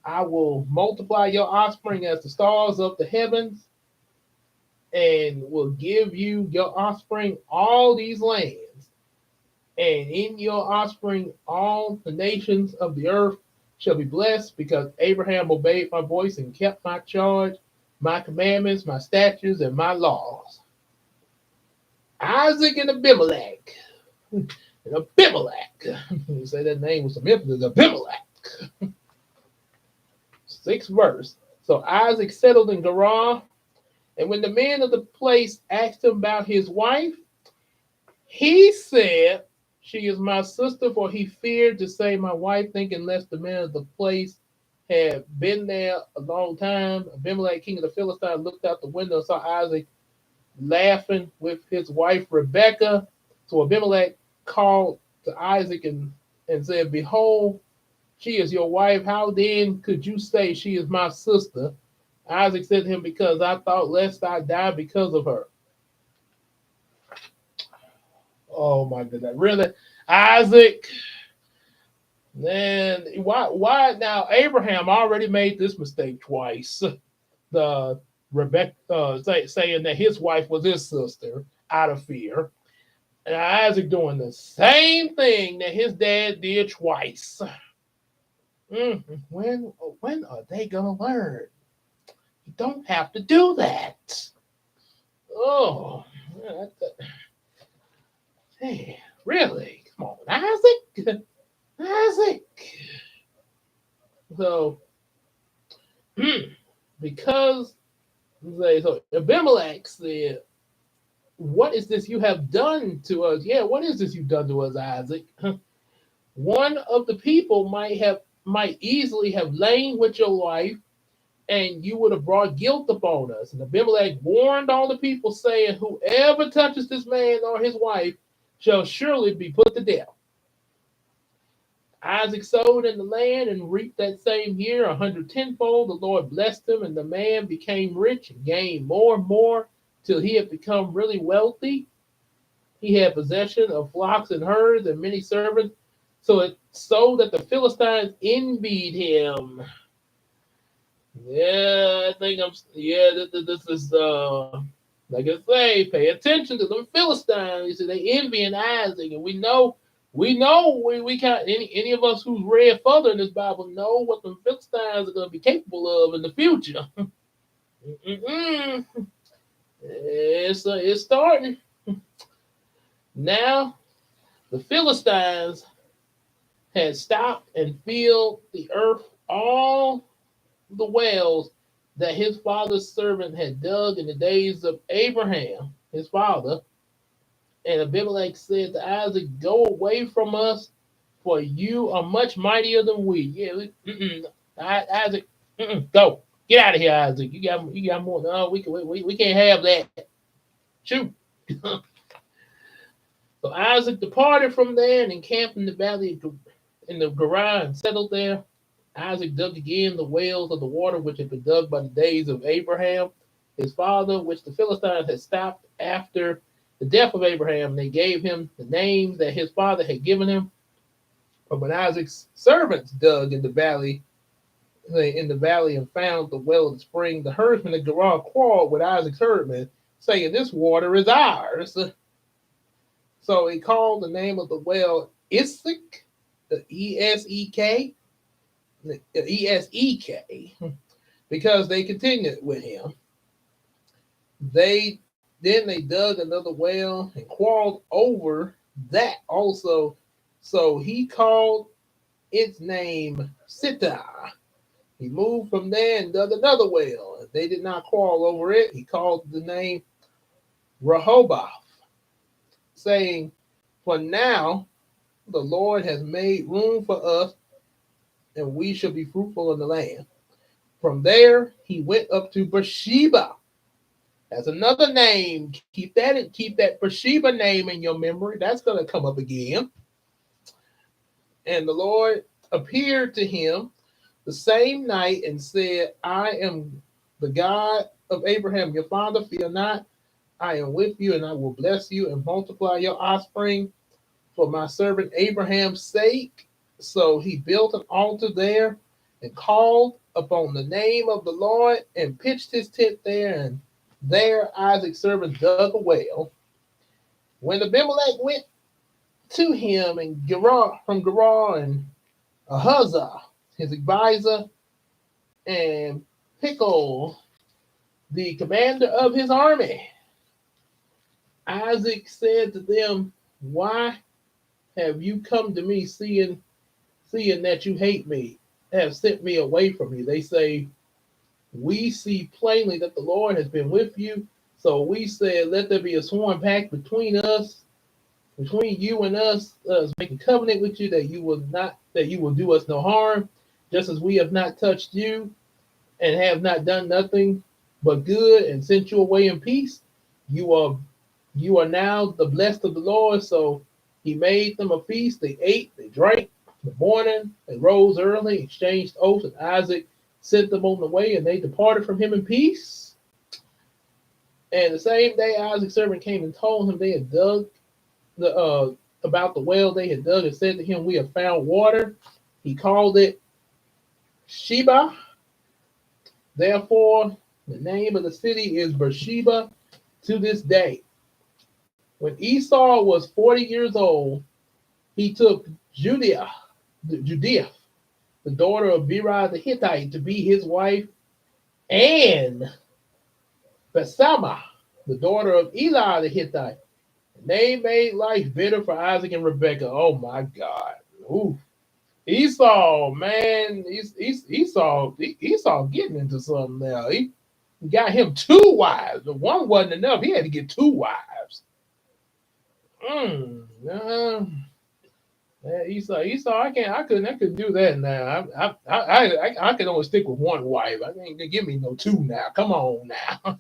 I will multiply your offspring as the stars of the heavens, and will give you your offspring all these lands. And in your offspring, all the nations of the earth shall be blessed, because Abraham obeyed my voice and kept my charge, my commandments, my statutes, and my laws." Isaac and Abimelech. And Abimelech. You say that name with some emphasis. Abimelech. Sixth verse. So Isaac settled in Gerar, and when the men of the place asked him about his wife, he said, "She is my sister," for he feared to say my wife, thinking lest the men of the place had been there a long time. Abimelech, king of the Philistines, looked out the window and saw Isaac laughing with his wife Rebekah. So Abimelech called to Isaac and said, "Behold, she is your wife. How then could you say she is my sister?" Isaac said to him, "Because I thought lest I die because of her." Oh my goodness. Really? Isaac? Man, why now? Abraham already made this mistake twice. The Rebecca saying that his wife was his sister out of fear. And Isaac doing the same thing that his dad did twice. When are they gonna learn? You don't have to do that. Oh, hey, really? Come on, Isaac, Isaac. So, because so Abimelech said, "What is this you have done to us?" Yeah, what is this you've done to us, Isaac? One of the people might easily have lain with your wife, and you would have brought guilt upon us. And Abimelech warned all the people, saying, "Whoever touches this man or his wife shall surely be put to death." Isaac sowed in the land and reaped that same year 100 tenfold. The Lord blessed him, and the man became rich and gained more and more till he had become really wealthy. He had possession of flocks and herds and many servants. So that the Philistines envied him. Yeah, I think I'm. Yeah, this is like I say, pay attention to them Philistines. You see, they envying Isaac, and we can't. Any of us who's read further in this Bible know what the Philistines are going to be capable of in the future. It's starting now. The Philistines had stopped and filled the earth all the wells that his father's servant had dug in the days of Abraham, his father. And Abimelech said to Isaac, "Go away from us, for you are much mightier than we." Yeah, Isaac, go, get out of here, Isaac. You got more. No, we can't have that. Shoot. So Isaac departed from there and encamped in the valley in the Gerar and settled there. Isaac dug again the wells of the water which had been dug by the days of Abraham. his father, which the Philistines had stopped after the death of Abraham. They gave him the name that his father had given him. But when Isaac's servants dug in the valley and found the well of the spring, the herdsmen of Gerar quarreled with Isaac's herdmen, saying, "This water is ours." So he called the name of the well Issac, the E-S-E-K, E-S-E-K, because they continued with him. They dug another well and quarreled over that also. So he called its name Sitah. He moved from there and dug another well. They did not quarrel over it. He called the name Rehoboth, saying, "For now the Lord has made room for us, and we shall be fruitful in the land." From there he went up to Beersheba. That's another name. Keep that Beersheba name in your memory. That's going to come up again. And the Lord appeared to him the same night and said, "I am the God of Abraham, your father. Fear not. I am with you, and I will bless you and multiply your offspring for my servant Abraham's sake." So he built an altar there and called upon the name of the Lord and pitched his tent there. And there Isaac's servant dug a well. When Abimelech went to him and from Gerar and Ahuzah, his advisor, and Pickle, the commander of his army, Isaac said to them, "Why have you come to me, seeing that you hate me, have sent me away from you?" They say, "We see plainly that the Lord has been with you." So we said, "Let there be a sworn pact between you and us, making covenant with you that you will do us no harm, just as we have not touched you and have not done nothing but good and sent you away in peace. You are now the blessed of the Lord." So he made them a feast. They ate, they drank. In the morning, they rose early, exchanged oaths, and Isaac sent them on the way, and they departed from him in peace. And the same day, Isaac's servant came and told him they had dug about the well they had dug, and said to him, "We have found water." He called it Sheba. Therefore, the name of the city is Beersheba to this day. When Esau was 40 years old, he took Judea, the daughter of Beri the Hittite, to be his wife, and Basemath, the daughter of Eli the Hittite. And they made life bitter for Isaac and Rebekah. Oh my God. Ooh. Esau, man, Esau getting into something now. He got him two wives. The one wasn't enough. He had to get two wives. Esau, I couldn't do that now. I could only stick with one wife. I ain't gonna give me no two now. Come on now.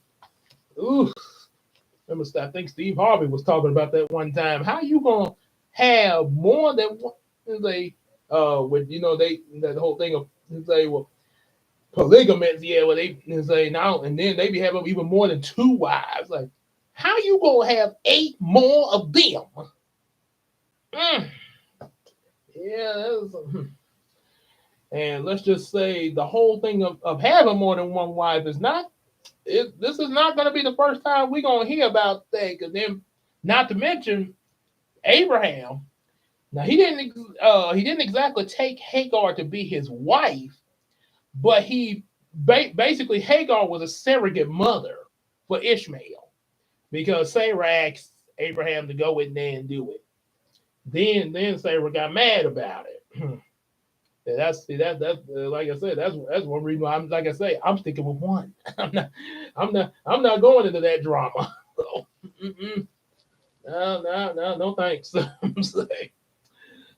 Ooh. I think Steve Harvey was talking about that one time. How you gonna have more than one? With that whole thing of polygamous, where they say now and then they be having even more than two wives. Like, how you gonna have 8 more of them? And let's just say the whole thing of having more than one wife is not. This is not going to be the first time we're going to hear about that. Because then, not to mention Abraham. Now he didn't exactly take Hagar to be his wife, but he basically Hagar was a surrogate mother for Ishmael, because Sarah asked Abraham to go in there and do it. Then Sarah got mad about it. That's like I said, that's one reason why I'm sticking with one. I'm not going into that drama. So, no thanks. I'm saying,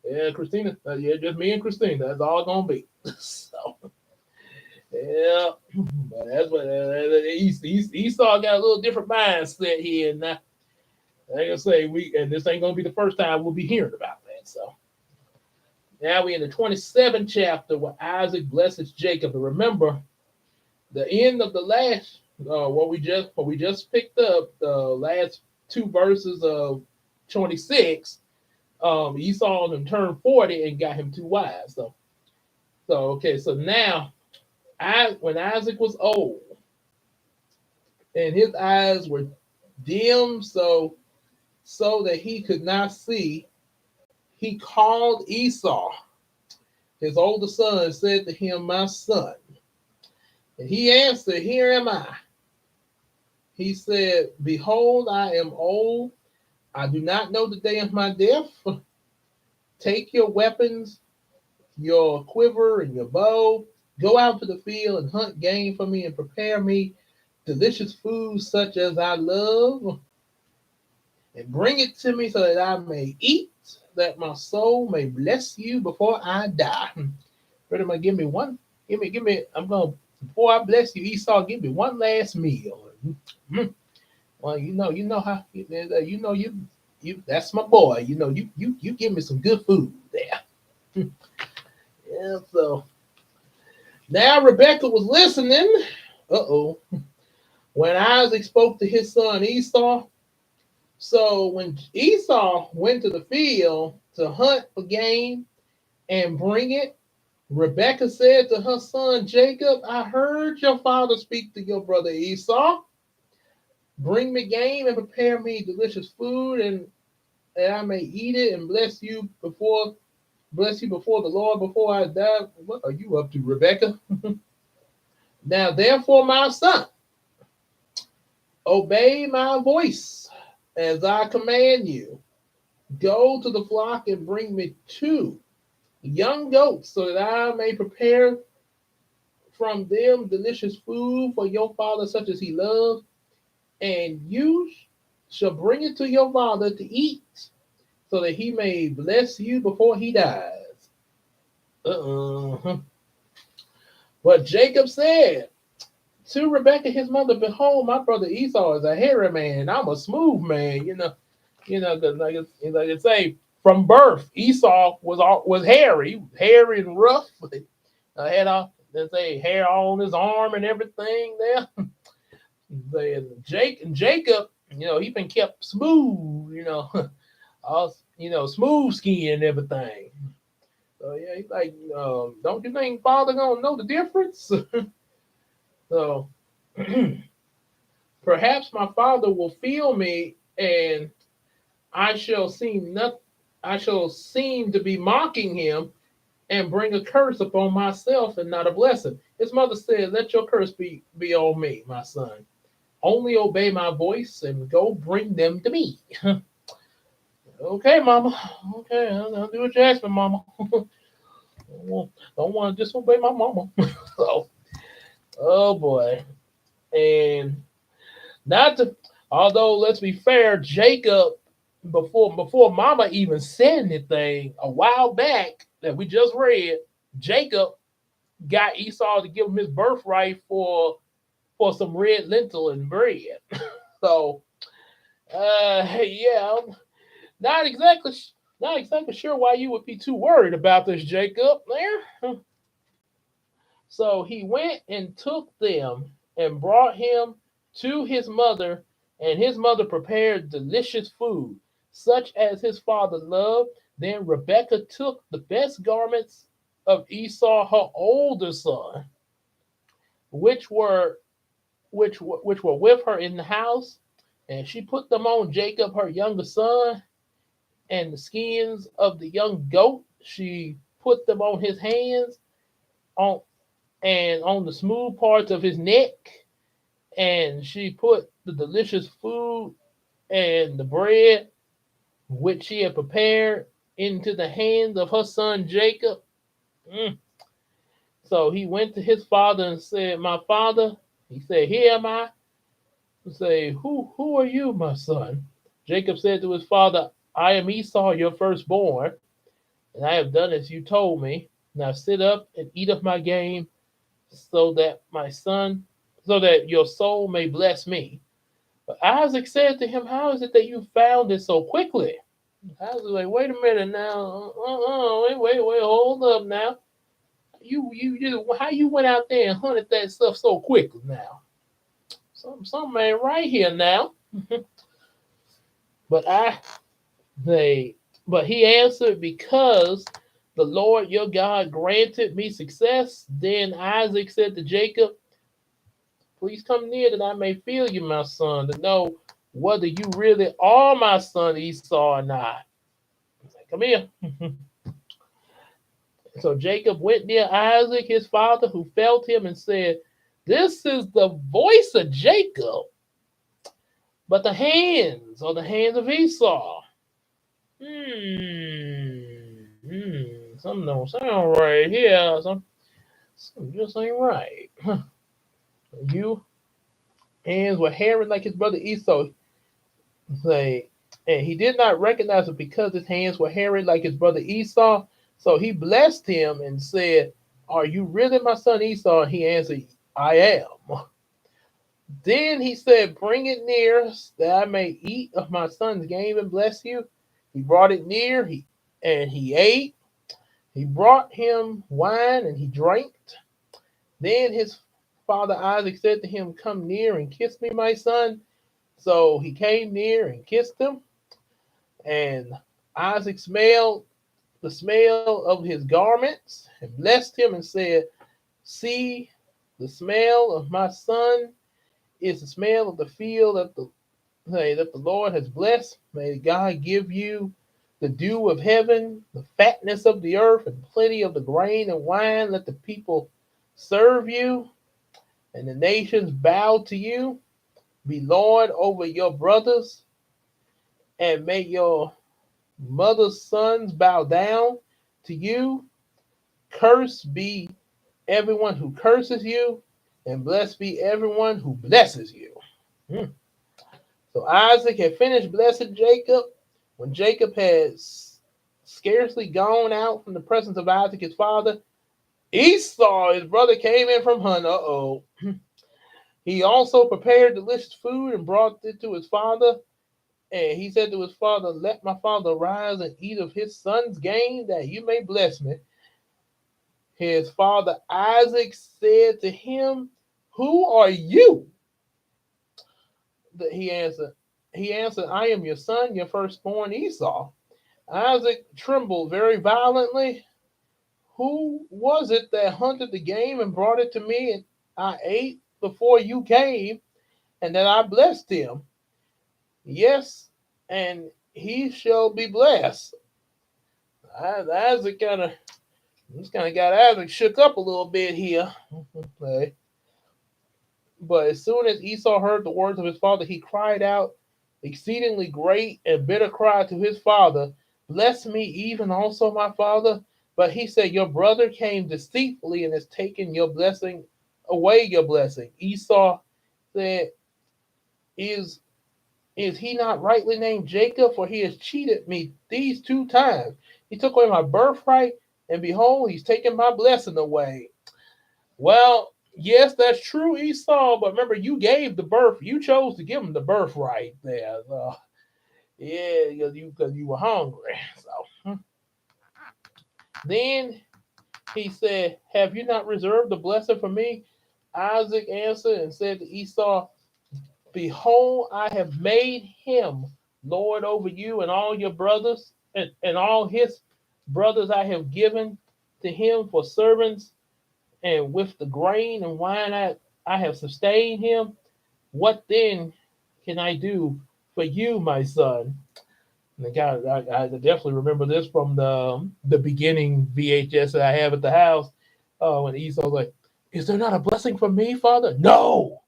yeah, Christina, just me and Christina. That's all gonna be. So, yeah, but that's what Esau got a little different mindset here, and like I say, this ain't gonna be the first time we'll be hearing about that. So. Now we're in the 27th chapter where Isaac blesses Jacob. And remember, the end of the last what we just picked up, the last two verses of 26. Esau and turned 40 and got him two wives. So okay, so now when Isaac was old and his eyes were dim, so that he could not see, he called Esau, his older son, and said to him, "My son." And he answered, "Here am I." He said, "Behold, I am old. I do not know the day of my death. Take your weapons, your quiver, and your bow. Go out to the field and hunt game for me and prepare me delicious food such as I love, and bring it to me so that I may eat, that my soul may bless you before I die." Pretty much give me one, give me, I'm going to, before I bless you, Esau, give me one last meal. Mm. Well, you know how, that's my boy. You give me some good food there. Yeah, so now Rebecca was listening. Uh-oh. When Isaac spoke to his son Esau, so when Esau went to the field to hunt for game and bring it, Rebecca said to her son Jacob, "I heard your father speak to your brother Esau. Bring me game and prepare me delicious food, and I may eat it and bless you before the Lord before I die." What are you up to, Rebecca? "Now therefore, my son, obey my voice as I command you. Go to the flock and bring me two young goats so that I may prepare from them delicious food for your father such as he loves, and you shall bring it to your father to eat so that he may bless you before he dies." Uh-uh. But Jacob said to Rebekah his mother, "Behold, my brother Esau is a hairy man. I'm a smooth man." Because like I say, from birth, Esau was hairy and rough. Had let's say hair on his arm and everything there. Jacob, he been kept smooth, all smooth skin and everything. So yeah, he's like, don't you think father gonna know the difference? So perhaps my father will feel me, and I shall seem not, I shall seem to be mocking him, and bring a curse upon myself and not a blessing. His mother said, "Let your curse be on me, my son. Only obey my voice and go bring them to me." "Okay, mama. Okay, I'll do what you ask me, mama." Don't want to disobey my mama. So, oh boy. And not to, although let's be fair, Jacob, before mama even said anything a while back that we just read, Jacob got Esau to give him his birthright for some red lentil and bread. So, yeah, I'm not exactly sure why you would be too worried about this, Jacob. There. So he went and took them and brought him to his mother, and his mother prepared delicious food, such as his father loved. Then Rebekah took the best garments of Esau, her older son, which were which were with her in the house, and she put them on Jacob, her younger son, and the skins of the young goat she put them on his hands, on and on the smooth parts of his neck, and she put the delicious food and the bread which she had prepared into the hands of her son Jacob. Mm. So he went to his father and said, "My father." He said, "Here am I." He said, Who are you, my son?" Jacob said to his father, "I am Esau, your firstborn, and I have done as you told me. Now sit up and eat of my game, so that my son, so that your soul may bless me." But Isaac said to him, "How is it that you found it so quickly?" Isaac was like, "Wait a minute now. Wait, hold up now. You just how you went out there and hunted that stuff so quickly now?" something ain't right here now. But but he answered, because the Lord your God granted me success. Then Isaac said to Jacob, please come near that I may feel you, my son, to know whether you really are my son Esau or not. Come here. So Jacob went near Isaac, his father, who felt him and said, this is the voice of Jacob, but the hands are the hands of Esau. Something don't sound right here. Something just ain't right. You hands were hairy like his brother Esau. Say, and he did not recognize it because his hands were hairy like his brother Esau. So he blessed him and said, are you really my son Esau? And he answered, I am. Then he said, bring it near that I may eat of my son's game and bless you. He brought it near, and he ate. He brought him wine and he drank. Then his father Isaac said to him, come near and kiss me, my son. So he came near and kissed him. And Isaac smelled the smell of his garments and blessed him and said, see, the smell of my son is the smell of the field that the Lord has blessed. May God give you the dew of heaven, the fatness of the earth, and plenty of the grain and wine. Let the people serve you, and the nations bow to you. Be Lord over your brothers, and may your mother's sons bow down to you. Cursed be everyone who curses you, and blessed be everyone who blesses you. So Isaac had finished blessing Jacob. When Jacob had scarcely gone out from the presence of Isaac his father, Esau, his brother, came in from hunting. He also prepared delicious food and brought it to his father. And he said to his father, let my father rise and eat of his son's game, that you may bless me. His father Isaac said to him, who are you? He answered, I am your son, your firstborn Esau. Isaac trembled very violently. Who was it that hunted the game and brought it to me, and I ate before you came, and that I blessed him? Yes, and he shall be blessed. Isaac kind of got Isaac shook up a little bit here. But as soon as Esau heard the words of his father, he cried out exceedingly great and bitter cry to his father, bless me even also, my father. But he said, your brother came deceitfully and has taken your blessing away, your blessing. Esau said, is he not rightly named Jacob? For he has cheated me these 2 times. He took away my birthright, and behold, he's taken my blessing away. Well, yes, that's true, Esau, but remember, you gave the birth. You chose to give him the birthright there. Yeah, because you were hungry. So then he said, have you not reserved the blessing for me? Isaac answered and said to Esau, behold, I have made him Lord over you and all your brothers, and all his brothers I have given to him for servants, and with the grain and wine I have sustained him. What then can I do for you, my son? And God, I definitely remember this from the beginning VHS that I have at the house. When Esau's like, is there not a blessing for me, Father? No.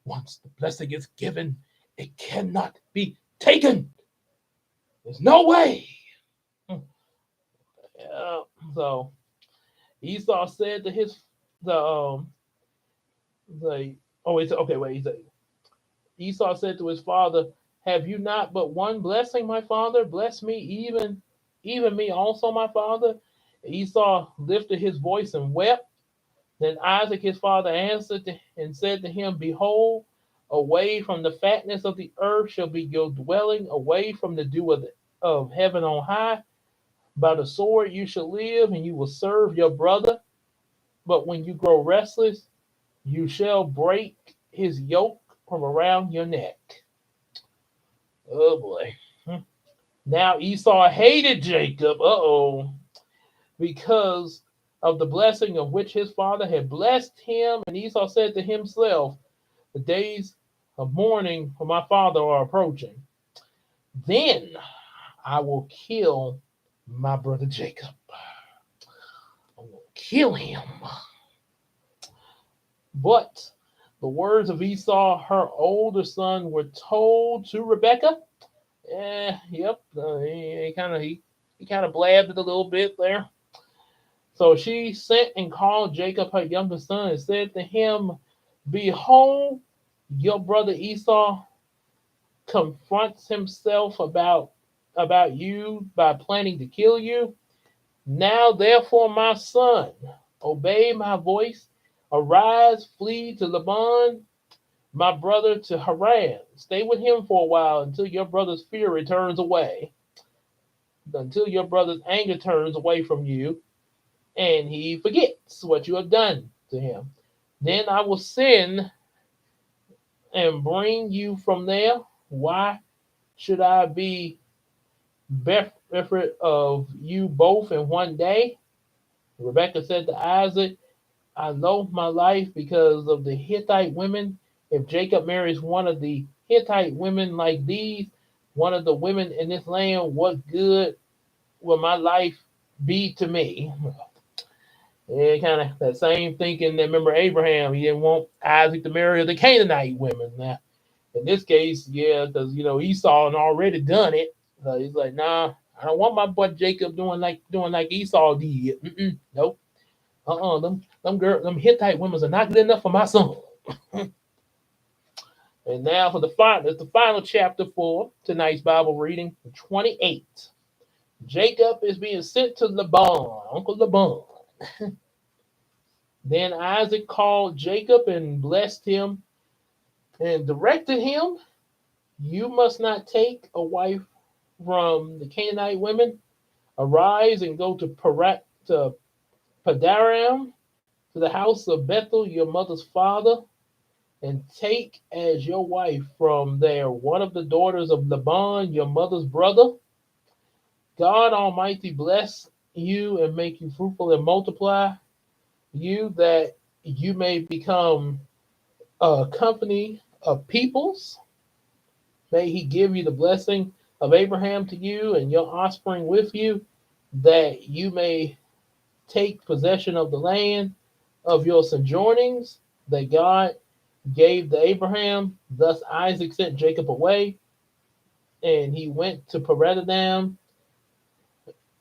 Once the blessing is given, it cannot be taken. There's no way. Yeah. So Esau said to his Esau said to his father, have you not but one blessing, my father? Bless me, even me also, my father. Esau lifted his voice and wept. Then Isaac his father answered and said to him, behold, away from the fatness of the earth shall be your dwelling, away from the dew of heaven on high. By the sword you shall live, and you will serve your brother. But when you grow restless, you shall break his yoke from around your neck. Oh boy. Now Esau hated Jacob, because of the blessing of which his father had blessed him. And Esau said to himself, the days of mourning for my father are approaching. Then I will kill my brother Jacob. I will kill him. But the words of Esau, her older son, were told to Rebekah. He kind of blabbed it a little bit there. So she sent and called Jacob, her youngest son, and said to him, behold, your brother Esau confronts himself about you by planning to kill you. Now, therefore, my son, obey my voice. Arise, flee to Laban, my brother, to Haran. Stay with him for a while until your brother's fury turns away, until your brother's anger turns away from you, and he forgets what you have done to him. Then I will send and bring you from there. Why should I be bereft of you both in one day? Rebekah said to Isaac, I know my life because of the Hittite women. If Jacob marries one of the Hittite women like these, one of the women in this land, what good will my life be to me? Yeah, kind of that same thinking that, remember, Abraham, he didn't want Isaac to marry the Canaanite women. Now, in this case, yeah, because Esau had already done it. So he's like, nah, I don't want my boy Jacob doing like Esau did. Nope. Them Hittite women are not good enough for my son. And now for the final chapter for tonight's Bible reading, 28. Jacob is being sent to Laban, Uncle Laban. Then Isaac called Jacob and blessed him and directed him, you must not take a wife from the Canaanite women. Arise and go to Padaram, to the house of Bethel, your mother's father, and take as your wife from there one of the daughters of Laban, your mother's brother. God Almighty bless you and make you fruitful and multiply you, that you may become a company of peoples. May he give you the blessing of Abraham to you and your offspring with you, that you may take possession of the land of your sojournings that God gave to Abraham. Thus Isaac sent Jacob away, and he went to Paradam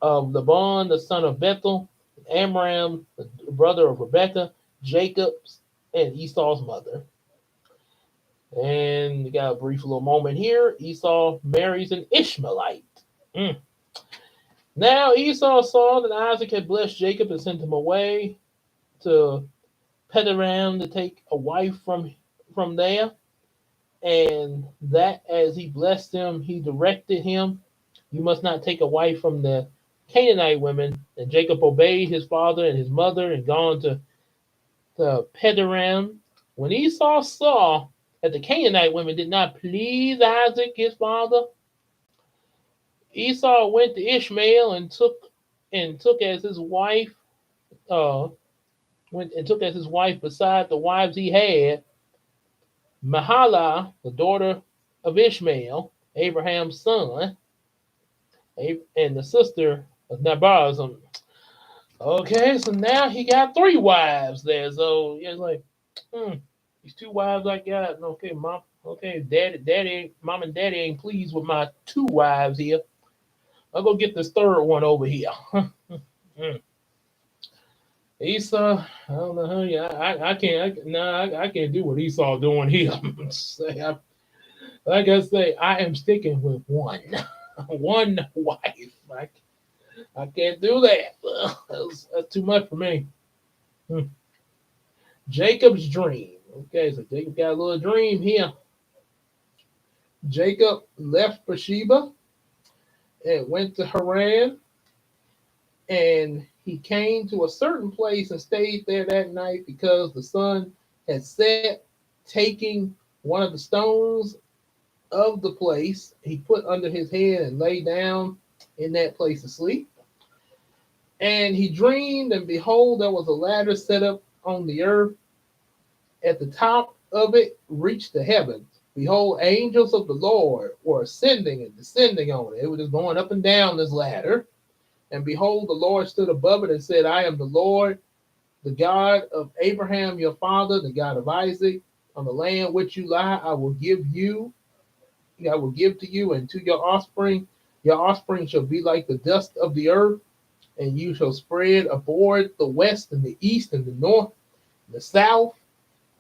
of Laban, the son of Bethel, Amram, the brother of Rebekah, Jacob's and Esau's mother. And we got a brief little moment here. Esau marries an Ishmaelite. Now Esau saw that Isaac had blessed Jacob and sent him away to Padan to take a wife from there, and that as he blessed him, he directed him, you must not take a wife from the Canaanite women. And Jacob obeyed his father and his mother and gone to Padan. When Esau saw that the Canaanite women did not please Isaac his father, Esau went to Ishmael and took as his wife beside the wives he had, Mahalath, the daughter of Ishmael, Abraham's son, and the sister of Nabal. Okay, so now he got 3 wives there. So it's like, these 2 wives I got. Okay, mom. Okay, mom and daddy ain't pleased with my 2 wives here. I'll go get this 3rd one over here. Esau, I don't know how you. I can't do what Esau doing here. Like I say, I am sticking with one wife. I can't do that. That's too much for me. Jacob's dream. Okay, so Jacob got a little dream here. Jacob left Beersheba and went to Haran, and he came to a certain place and stayed there that night because the sun had set, taking one of the stones of the place he put under his head and lay down in that place to sleep. And he dreamed, and behold, there was a ladder set up on the earth. At the top of it reached the heavens. Behold, angels of the Lord were ascending and descending on it. It was just going up and down this ladder. And behold, the Lord stood above it and said, I am the Lord, the God of Abraham your father, the God of Isaac. On the land which you lie, I will give to you and to your offspring. Your offspring shall be like the dust of the earth, and you shall spread abroad the west and the east and the north and the south.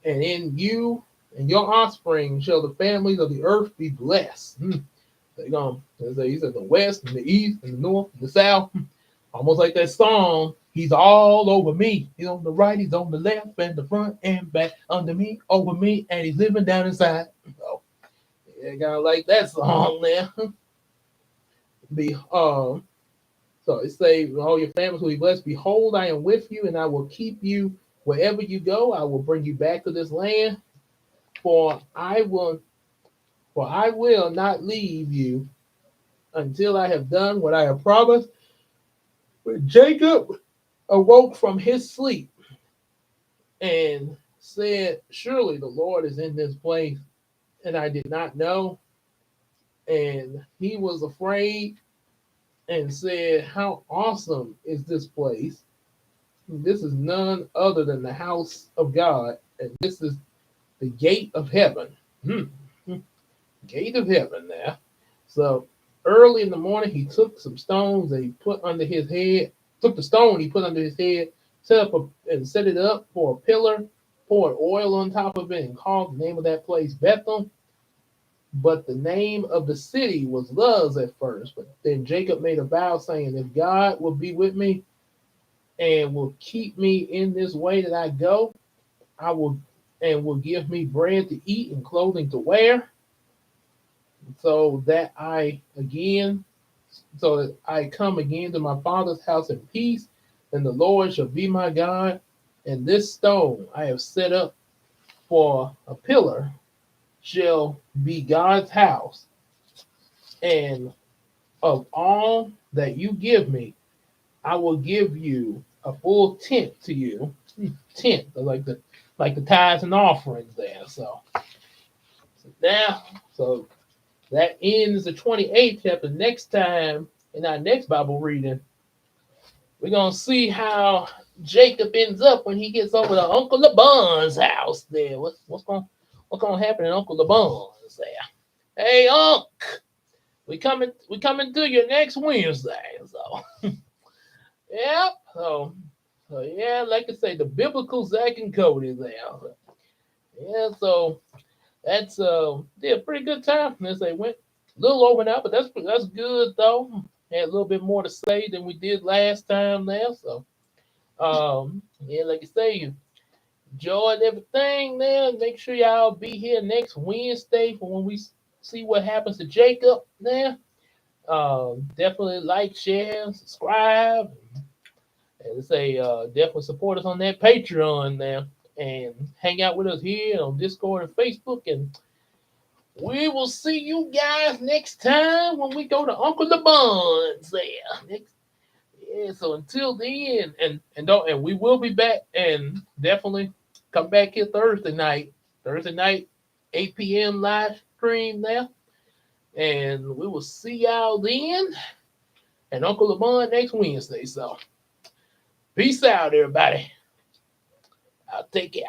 And in you and your offspring shall the families of the earth be blessed. They're going to say, he said the west and the east and the north and the south. Almost like that song, he's all over me. He's on the right, he's on the left, and the front and back, under me, over me, and he's living down inside. So, yeah, kind of like that song there. So it says, all your families will be blessed. Behold, I am with you, and I will keep you wherever you go. I will bring you back to this land, for I will not leave you until I have done what I have promised. When Jacob awoke from his sleep and said, surely the Lord is in this place, and I did not know. And he was afraid and said, how awesome is this place? This is none other than the house of God, and this is the gate of heaven. Gate of heaven there. So early in the morning, he took some stones that he put under his head, took the stone he put under his head, set it up for a pillar, poured oil on top of it, and called the name of that place Bethel. But the name of the city was Luz at first. But then Jacob made a vow saying, if God will be with me and will keep me in this way that I go, will give me bread to eat and clothing to wear, so that I come again to my father's house in peace, and the Lord shall be my God, and this stone I have set up for a pillar shall be God's house, and of all that you give me, I will give you a full tenth to you. Tenth, like the tithes and offerings there. So that ends the 28th chapter. Next time, in our next Bible reading, we're going to see how Jacob ends up when he gets over to Uncle Laban's house there. What's going to happen in Uncle Laban's there? Hey, Unc, we coming to you next Wednesday. So, yep. So yeah, like I say, the biblical Zach and Cody there. Yeah, so that's a pretty good time. As they went a little over now, but that's good though. Had a little bit more to say than we did last time there. So yeah, like I say, enjoyed everything there. Make sure y'all be here next Wednesday for when we see what happens to Jacob there. Definitely like, share, subscribe, and say definitely support us on that Patreon there, and hang out with us here on Discord and Facebook, and we will see you guys next time when we go to Uncle LeBon's there. Yeah, so until then, and we will be back, and definitely come back here Thursday night, 8 p.m. live stream there, and we will see y'all then, and Uncle LeBon next Wednesday. So peace out, everybody. I'll take care.